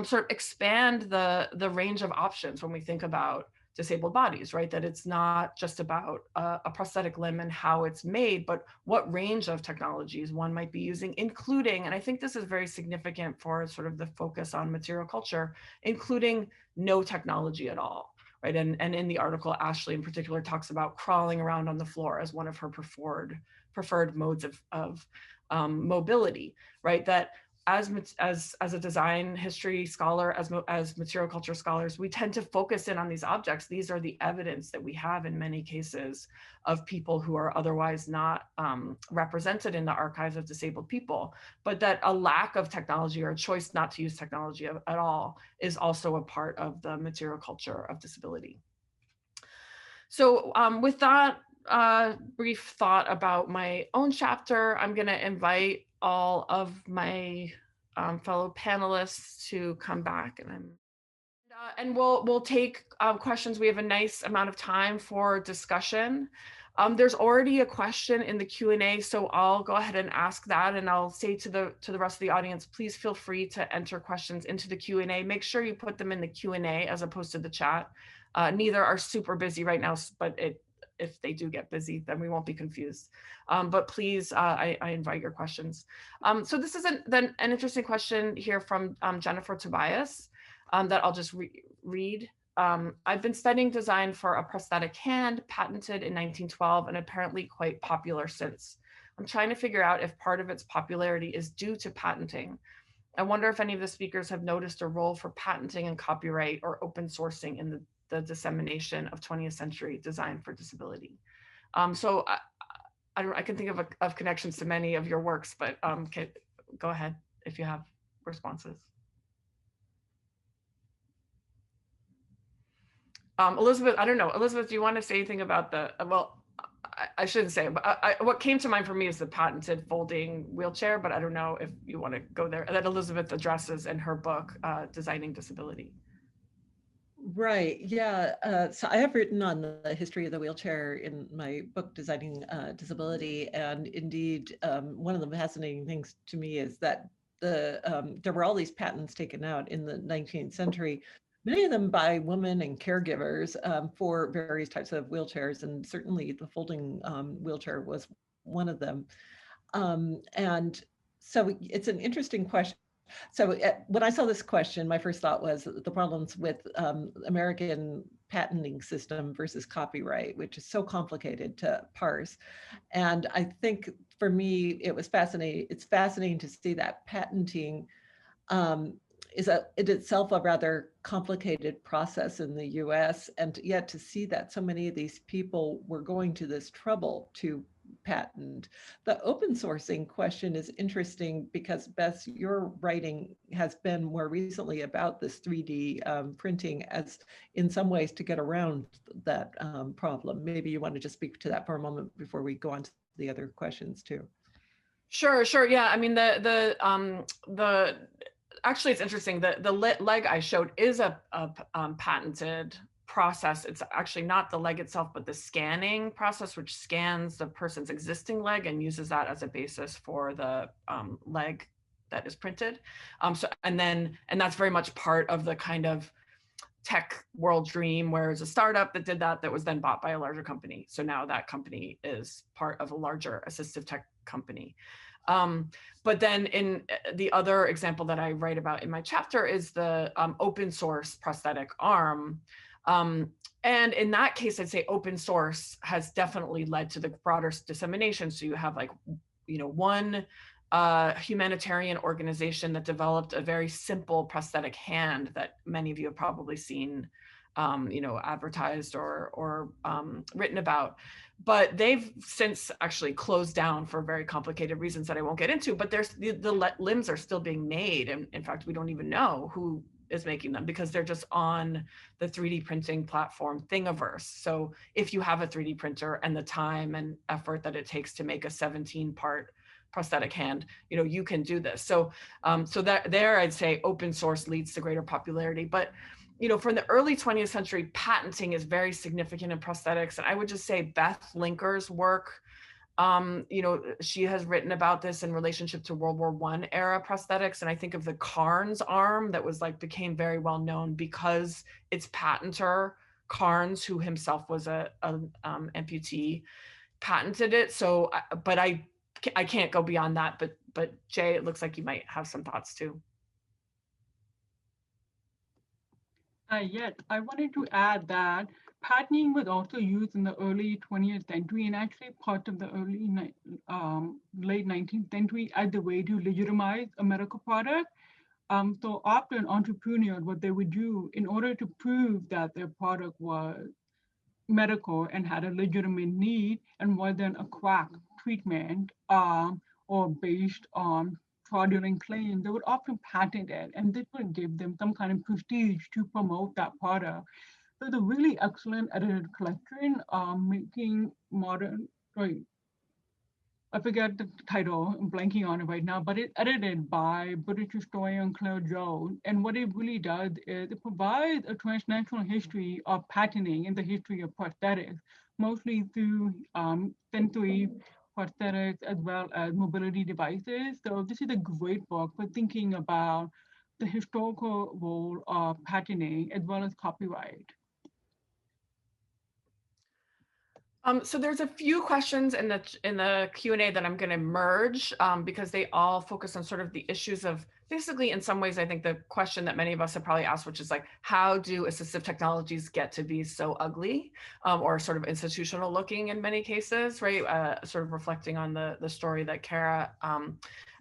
Speaker 6: sort of expand the range of options when we think about disabled bodies, right? That it's not just about a prosthetic limb and how it's made, but what range of technologies one might be using, including, and I think this is very significant for sort of the focus on material culture, including no technology at all, right? And in the article, Ashley in particular talks about crawling around on the floor as one of her preferred modes of mobility, right? That as a design history scholar, as material culture scholars, we tend to focus in on these objects. These are the evidence that we have in many cases of people who are otherwise not represented in the archives of disabled people, but that a lack of technology or a choice not to use technology at all is also a part of the material culture of disability. So with that brief thought about my own chapter, I'm gonna invite all of my fellow panelists to come back, and we'll take questions. We have a nice amount of time for discussion. There's already a question in the Q&A, so I'll go ahead and ask that, and I'll say to the rest of the audience, please feel free to enter questions into the Q&A. Make sure you put them in the Q&A as opposed to the chat. Neither are super busy right now, but if they do get busy, then we won't be confused. But please, I invite your questions. So this is an interesting question here from Jennifer Tobias that I'll just read. I've been studying design for a prosthetic hand, patented in 1912 and apparently quite popular since. I'm trying to figure out if part of its popularity is due to patenting. I wonder if any of the speakers have noticed a role for patenting and copyright or open sourcing in the dissemination of 20th century design for disability. So I can think of connections to many of your works, but go ahead if you have responses. Elizabeth, I don't know. Elizabeth, do you want to say anything about the, well, I shouldn't say, but what came to mind for me is the patented folding wheelchair, but I don't know if you want to go there. That Elizabeth addresses in her book, Designing Disability.
Speaker 2: Right, yeah. So I have written on the history of the wheelchair in my book, Designing Disability. And indeed, one of the fascinating things to me is that there were all these patents taken out in the 19th century, many of them by women and caregivers for various types of wheelchairs. And certainly the folding wheelchair was one of them. And so it's an interesting question. So when I saw this question, my first thought was the problems with American patenting system versus copyright, which is so complicated to parse. And I think for me, it was fascinating. It's fascinating to see that patenting is in itself a rather complicated process in the US, and yet to see that so many of these people were going to this trouble to patent. The open sourcing question is interesting because, Bess, your writing has been more recently about this 3D printing as in some ways to get around that problem. Maybe you want to just speak to that for a moment before we go on to the other questions too.
Speaker 6: Sure. Yeah, I mean, actually, it's interesting. The leg I showed is a patented process. It's actually not the leg itself, but the scanning process, which scans the person's existing leg and uses that as a basis for the leg that is printed. And that's very much part of the kind of tech world dream, where it's a startup that did that was then bought by a larger company. So now that company is part of a larger assistive tech company. But then in the other example that I write about in my chapter is the open source prosthetic arm. And in that case, I'd say open source has definitely led to the broader dissemination. So you have one humanitarian organization that developed a very simple prosthetic hand that many of you have probably seen advertised or written about. But they've since actually closed down for very complicated reasons that I won't get into, but there's the limbs are still being made. And in fact, we don't even know who is making them because they're just on the 3D printing platform Thingiverse. So if you have a 3D printer and the time and effort that it takes to make a 17-part prosthetic hand, you can do this. So that there, I'd say open source leads to greater popularity. But from the early 20th century, patenting is very significant in prosthetics. And I would just say Beth Linker's work, she has written about this in relationship to World War I era prosthetics. And I think of the Carnes arm that became very well known because its patenter, Carnes, who himself was a amputee, patented it. So, but I can't go beyond that. But Jay, it looks like you might have some thoughts too.
Speaker 5: Yes, I wanted to add that patenting was also used in the early 20th century and actually part of the late 19th century as a way to legitimize a medical product. So often entrepreneurs, what they would do in order to prove that their product was medical and had a legitimate need and wasn't a quack treatment or based on fraudulent claims, they would often patent it, and this would give them some kind of prestige to promote that product. So it's a really excellent edited collection, making modern, I forget the title, I'm blanking on it right now, but it's edited by British historian Claire Jones. And what it really does is it provides a transnational history of patenting in the history of prosthetics, mostly through sensory prosthetics as well as mobility devices. So this is a great book for thinking about the historical role of patenting as well as copyright.
Speaker 6: So there's a few questions in the Q&A that I'm going to merge because they all focus on sort of the issues of basically, in some ways, I think the question that many of us have probably asked, which is like, how do assistive technologies get to be so ugly or sort of institutional looking in many cases, right? Sort of reflecting on the story that Cara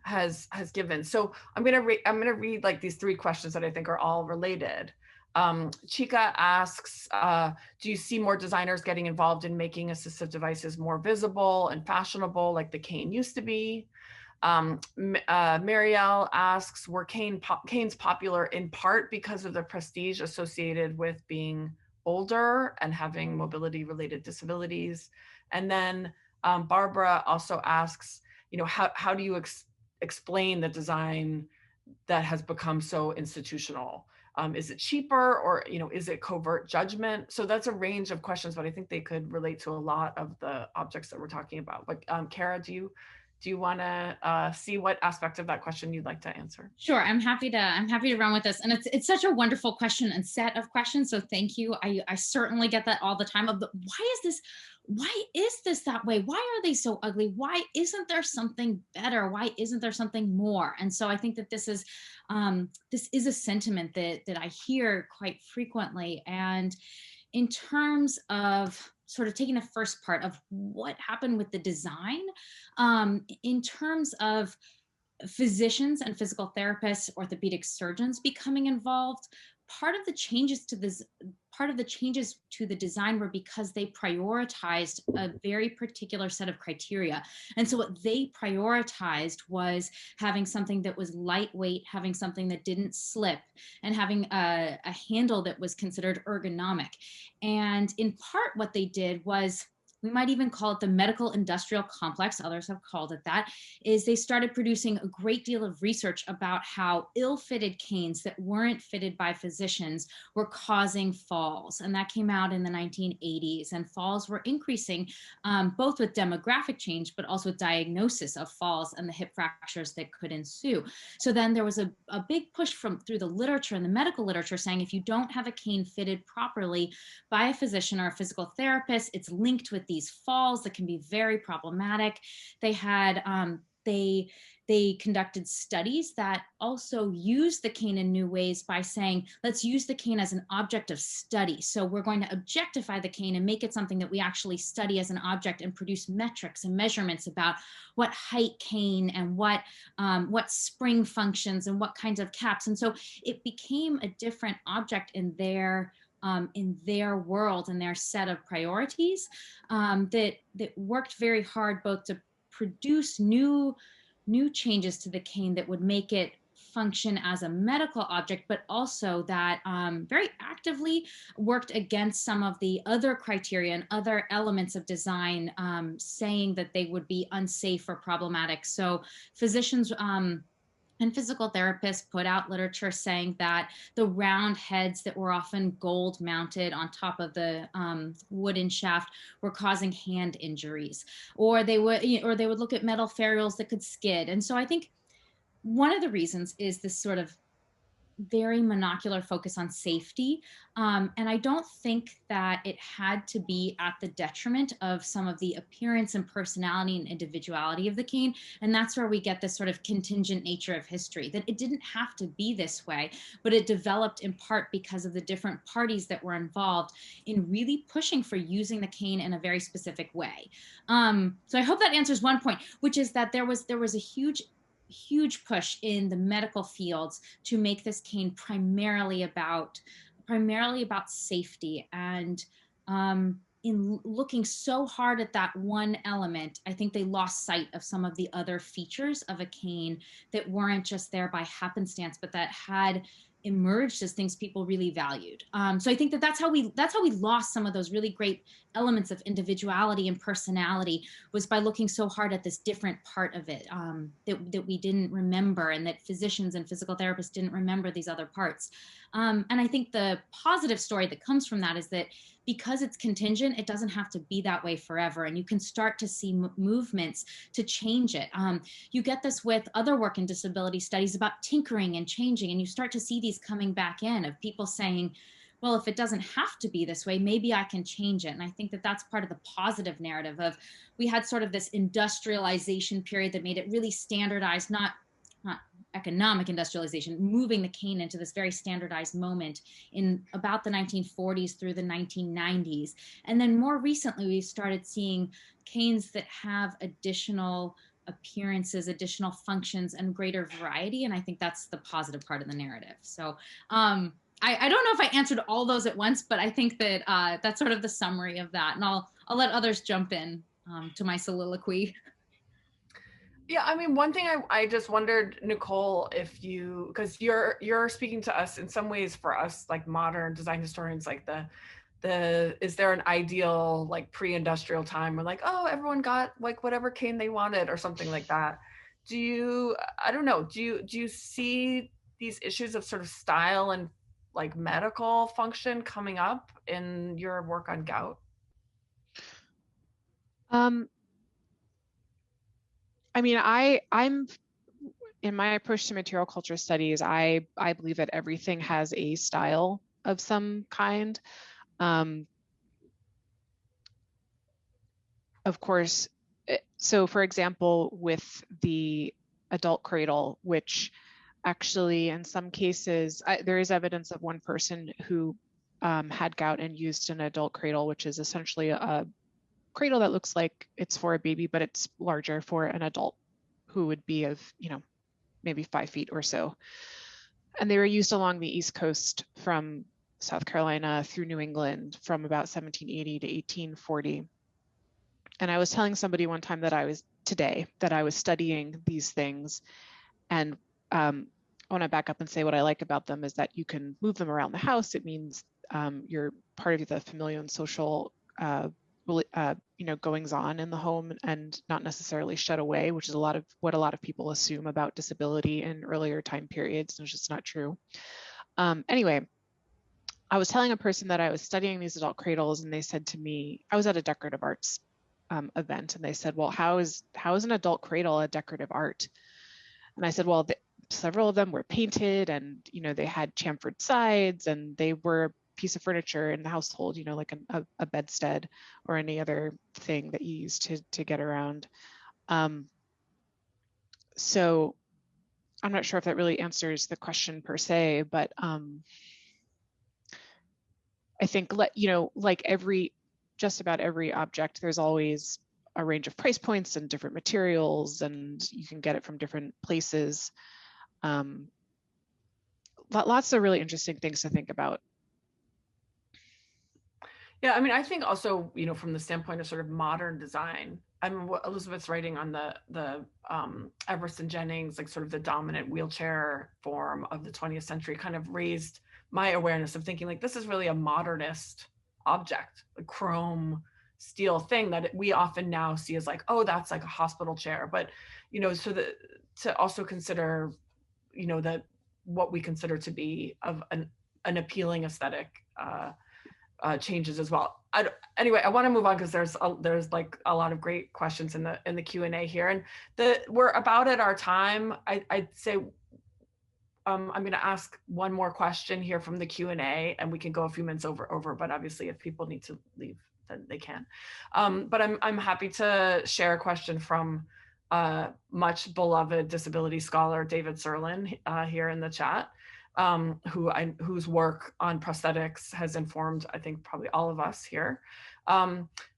Speaker 6: has given. So I'm going to read like these three questions that I think are all related. Chika asks, do you see more designers getting involved in making assistive devices more visible and fashionable like the cane used to be? Marielle asks, were canes popular in part because of the prestige associated with being older and having mobility related disabilities? And then Barbara also asks, how do you explain the design that has become so institutional? Is it cheaper or, is it covert judgment? So that's a range of questions, but I think they could relate to a lot of the objects that we're talking about. But Cara, do you want to see what aspect of that question you'd like to answer?
Speaker 4: Sure, I'm happy to run with this, and it's such a wonderful question and set of questions. So thank you. I certainly get that all the time. Why is this that way? Why are they so ugly? Why isn't there something better? Why isn't there something more? And so I think that this is a sentiment that I hear quite frequently. And in terms of sort of taking the first part of what happened with the design, in terms of physicians and physical therapists, orthopedic surgeons becoming involved, part of the changes to the design were because they prioritized a very particular set of criteria. And so what they prioritized was having something that was lightweight, having something that didn't slip, and having a handle that was considered ergonomic. And in part what they did was, we might even call it the medical industrial complex, others have called it that, is they started producing a great deal of research about how ill-fitted canes that weren't fitted by physicians were causing falls. And that came out in the 1980s, and falls were increasing both with demographic change, but also with diagnosis of falls and the hip fractures that could ensue. So then there was a big push through the literature and the medical literature saying, if you don't have a cane fitted properly by a physician or a physical therapist, it's linked with these falls that can be very problematic. They had they conducted studies that also used the cane in new ways by saying, let's use the cane as an object of study. So we're going to objectify the cane and make it something that we actually study as an object and produce metrics and measurements about what height cane and what spring functions and what kinds of caps. And so it became a different object in their in their world and their set of priorities, that worked very hard both to produce new changes to the cane that would make it function as a medical object, but also that very actively worked against some of the other criteria and other elements of design, saying that they would be unsafe or problematic. So physicians and physical therapists put out literature saying that the round heads that were often gold mounted on top of the wooden shaft were causing hand injuries, or they would look at metal ferrules that could skid. And so I think one of the reasons is this sort of very monocular focus on safety. And I don't think that it had to be at the detriment of some of the appearance and personality and individuality of the cane. And that's where we get this sort of contingent nature of history, that it didn't have to be this way, but it developed in part because of the different parties that were involved in really pushing for using the cane in a very specific way. So I hope that answers one point, which is that there was a huge push in the medical fields to make this cane primarily about safety. And in looking so hard at that one element, I think they lost sight of some of the other features of a cane that weren't just there by happenstance, but that had emerged as things people really valued. So I think that's how we lost some of those really great elements of individuality and personality, was by looking so hard at this different part of it that we didn't remember, and that physicians and physical therapists didn't remember these other parts. And I think the positive story that comes from that is that because it's contingent, it doesn't have to be that way forever. And you can start to see movements to change it. You get this with other work in disability studies about tinkering and changing. And you start to see these coming back in, of people saying, well, if it doesn't have to be this way, maybe I can change it. And I think that that's part of the positive narrative of, we had sort of this industrialization period that made it really standardized, not economic industrialization, moving the cane into this very standardized moment in about the 1940s through the 1990s. And then more recently, we started seeing canes that have additional appearances, additional functions, and greater variety. And I think that's the positive part of the narrative. So I don't know if I answered all those at once, but I think that that's sort of the summary of that. And I'll let others jump in to my soliloquy.
Speaker 6: Yeah, I mean, one thing I just wondered, Nicole, if you, because you're speaking to us in some ways, for us like modern design historians, like is there an ideal like pre-industrial time where like, oh, everyone got like whatever cane they wanted or something like that? I don't know, do you see these issues of sort of style and like medical function coming up in your work on gout?
Speaker 3: I mean, I'm in my approach to material culture studies, I believe that everything has a style of some kind. Of course, so for example, with the adult cradle, which actually in some cases, there is evidence of one person who had gout and used an adult cradle, which is essentially a cradle that looks like it's for a baby, but it's larger for an adult who would be of, maybe 5 feet or so. And they were used along the East Coast from South Carolina through New England from about 1780 to 1840. And I was telling somebody one time that I was studying these things. And I want to back up and say what I like about them is that you can move them around the house. It means you're part of the familial and social goings on in the home, and not necessarily shut away, which is what a lot of people assume about disability in earlier time periods, and it's just not true. Anyway, I was telling a person that I was studying these adult cradles, and they said to me, I was at a decorative arts event, and they said, well, how is an adult cradle a decorative art? And I said, well, several of them were painted, and they had chamfered sides, and they were piece of furniture in the household, like a bedstead or any other thing that you use to get around. So I'm not sure if that really answers the question per se, but I think just about every object, there's always a range of price points and different materials, and you can get it from different places. Lots of really interesting things to think about.
Speaker 6: Yeah, I mean, I think also, from the standpoint of sort of modern design, I mean, what Elizabeth's writing on the Everson Jennings, like sort of the dominant wheelchair form of the 20th century, kind of raised my awareness of thinking like this is really a modernist object, a chrome steel thing that we often now see as like, oh, that's like a hospital chair. But so to also consider, that what we consider to be of an appealing aesthetic changes as well. Anyway, I want to move on because there's like a lot of great questions in the Q&A here, and we're about at our time. I'd say I'm going to ask one more question here from the Q&A, and we can go a few minutes over. But obviously, if people need to leave, then they can. But I'm happy to share a question from much beloved disability scholar David Serlin here in the chat. Whose work on prosthetics has informed, I think, probably all of us here.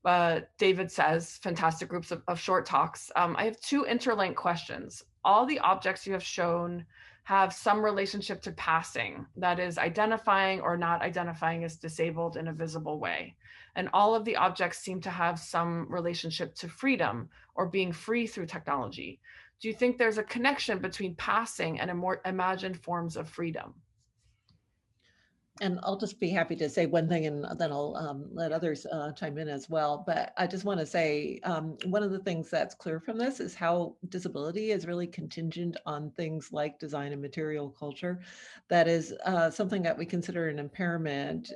Speaker 6: But David says, fantastic groups of short talks. I have two interlinked questions. All the objects you have shown have some relationship to passing, that is identifying or not identifying as disabled in a visible way. And all of the objects seem to have some relationship to freedom or being free through technology. Do you think there's a connection between passing and more imagined forms of freedom?
Speaker 2: And I'll just be happy to say one thing, and then I'll let others chime in as well. But I just want to say one of the things that's clear from this is how disability is really contingent on things like design and material culture. That is something that we consider an impairment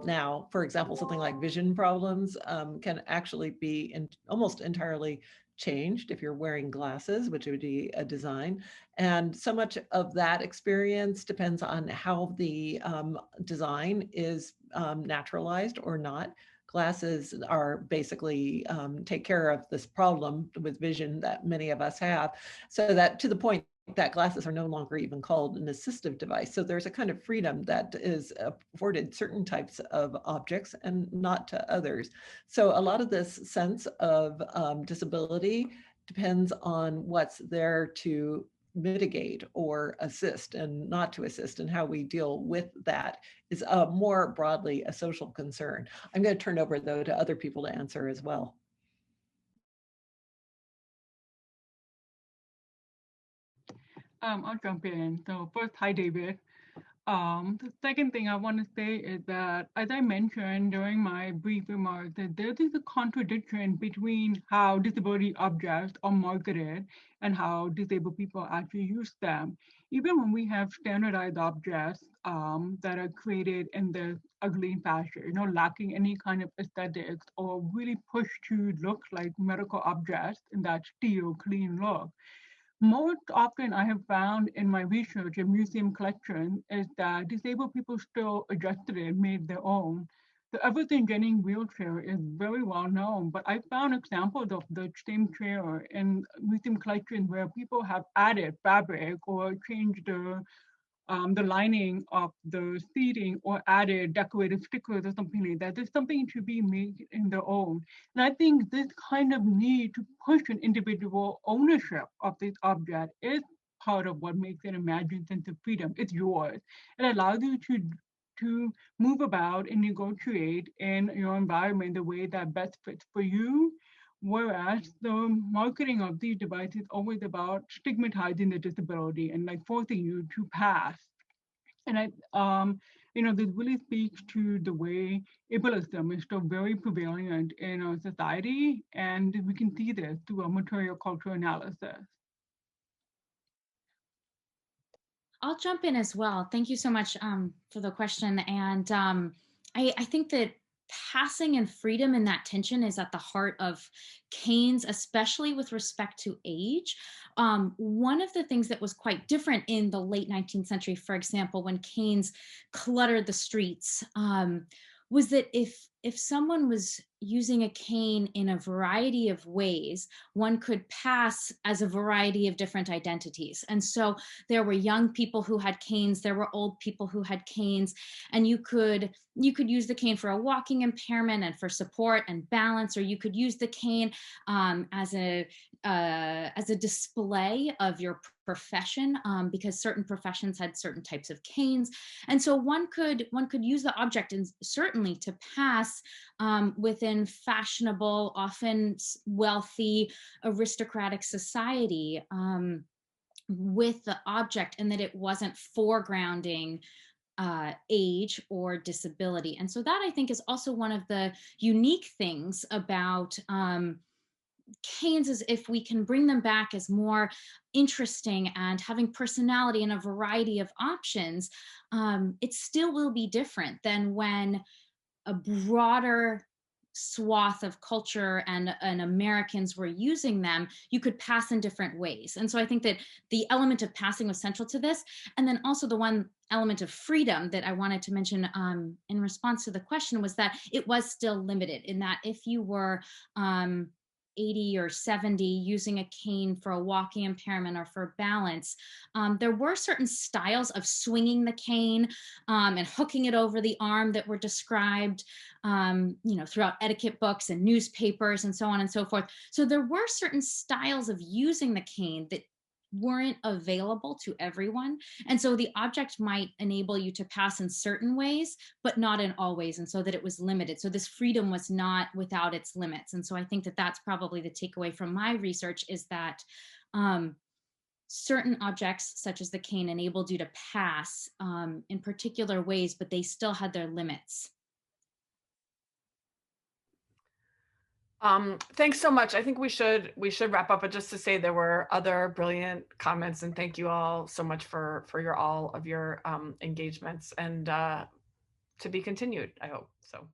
Speaker 2: now. For example, something like vision problems can actually be almost entirely changed if you're wearing glasses, which would be a design. And so much of that experience depends on how the design is naturalized or not. Glasses are basically take care of this problem with vision that many of us have, so that to the point that glasses are no longer even called an assistive device. So there's a kind of freedom that is afforded certain types of objects and not to others. So a lot of this sense of disability depends on what's there to mitigate or assist and not to assist, and how we deal with that is more broadly a social concern. I'm going to turn over though to other people to answer as well.
Speaker 5: I'll jump in. So first, hi, David. The second thing I want to say is that, as I mentioned during my brief remarks, that there is a contradiction between how disability objects are marketed and how disabled people actually use them. Even when we have standardized objects that are created in this ugly fashion, lacking any kind of aesthetics or really pushed to look like medical objects in that steel, clean look. Most often I have found in my research in museum collections is that disabled people still adjusted it, made their own. The Everson Jennings wheelchair is very well known, but I found examples of the same chair in museum collections where people have added fabric or changed the lining of the seating or added decorative stickers or something like that. There's something to be made in their own. And I think this kind of need to push an individual ownership of this object is part of what makes an imagined sense of freedom. It's yours. It allows you to move about and negotiate in your environment the way that best fits for you. Whereas the marketing of these devices is always about stigmatizing the disability and like forcing you to pass. And this really speaks to the way ableism is still very prevalent in our society, and we can see this through a material culture analysis.
Speaker 4: I'll jump in as well. Thank you so much for the question. And I think that passing and freedom and that tension is at the heart of canes, especially with respect to age. One of the things that was quite different in the late 19th century, for example, when canes cluttered the streets, was that if someone was using a cane in a variety of ways, one could pass as a variety of different identities. And so there were young people who had canes, there were old people who had canes, and you could use the cane for a walking impairment and for support and balance, or you could use the cane as a display of your profession, because certain professions had certain types of canes. And so one could use the object and certainly to pass within fashionable, often wealthy, aristocratic society with the object, and that it wasn't foregrounding age or disability. And so that, I think, is also one of the unique things about canes, is if we can bring them back as more interesting and having personality and a variety of options, it still will be different than when a broader swath of culture and Americans were using them. You could pass in different ways. And so I think that the element of passing was central to this. And then also the one element of freedom that I wanted to mention in response to the question was that it was still limited, in that if you were 80 or 70 using a cane for a walking impairment or for balance, there were certain styles of swinging the cane and hooking it over the arm that were described throughout etiquette books and newspapers and so on and so forth. So there were certain styles of using the cane that weren't available to everyone. And so the object might enable you to pass in certain ways, but not in all ways. And so that it was limited. So this freedom was not without its limits. And so I think that that's probably the takeaway from my research, is that certain objects, such as the cane, enabled you to pass in particular ways, but they still had their limits.
Speaker 6: Thanks so much. I think we should wrap up, but just to say there were other brilliant comments, and thank you all so much for all of your engagements, and to be continued, I hope. So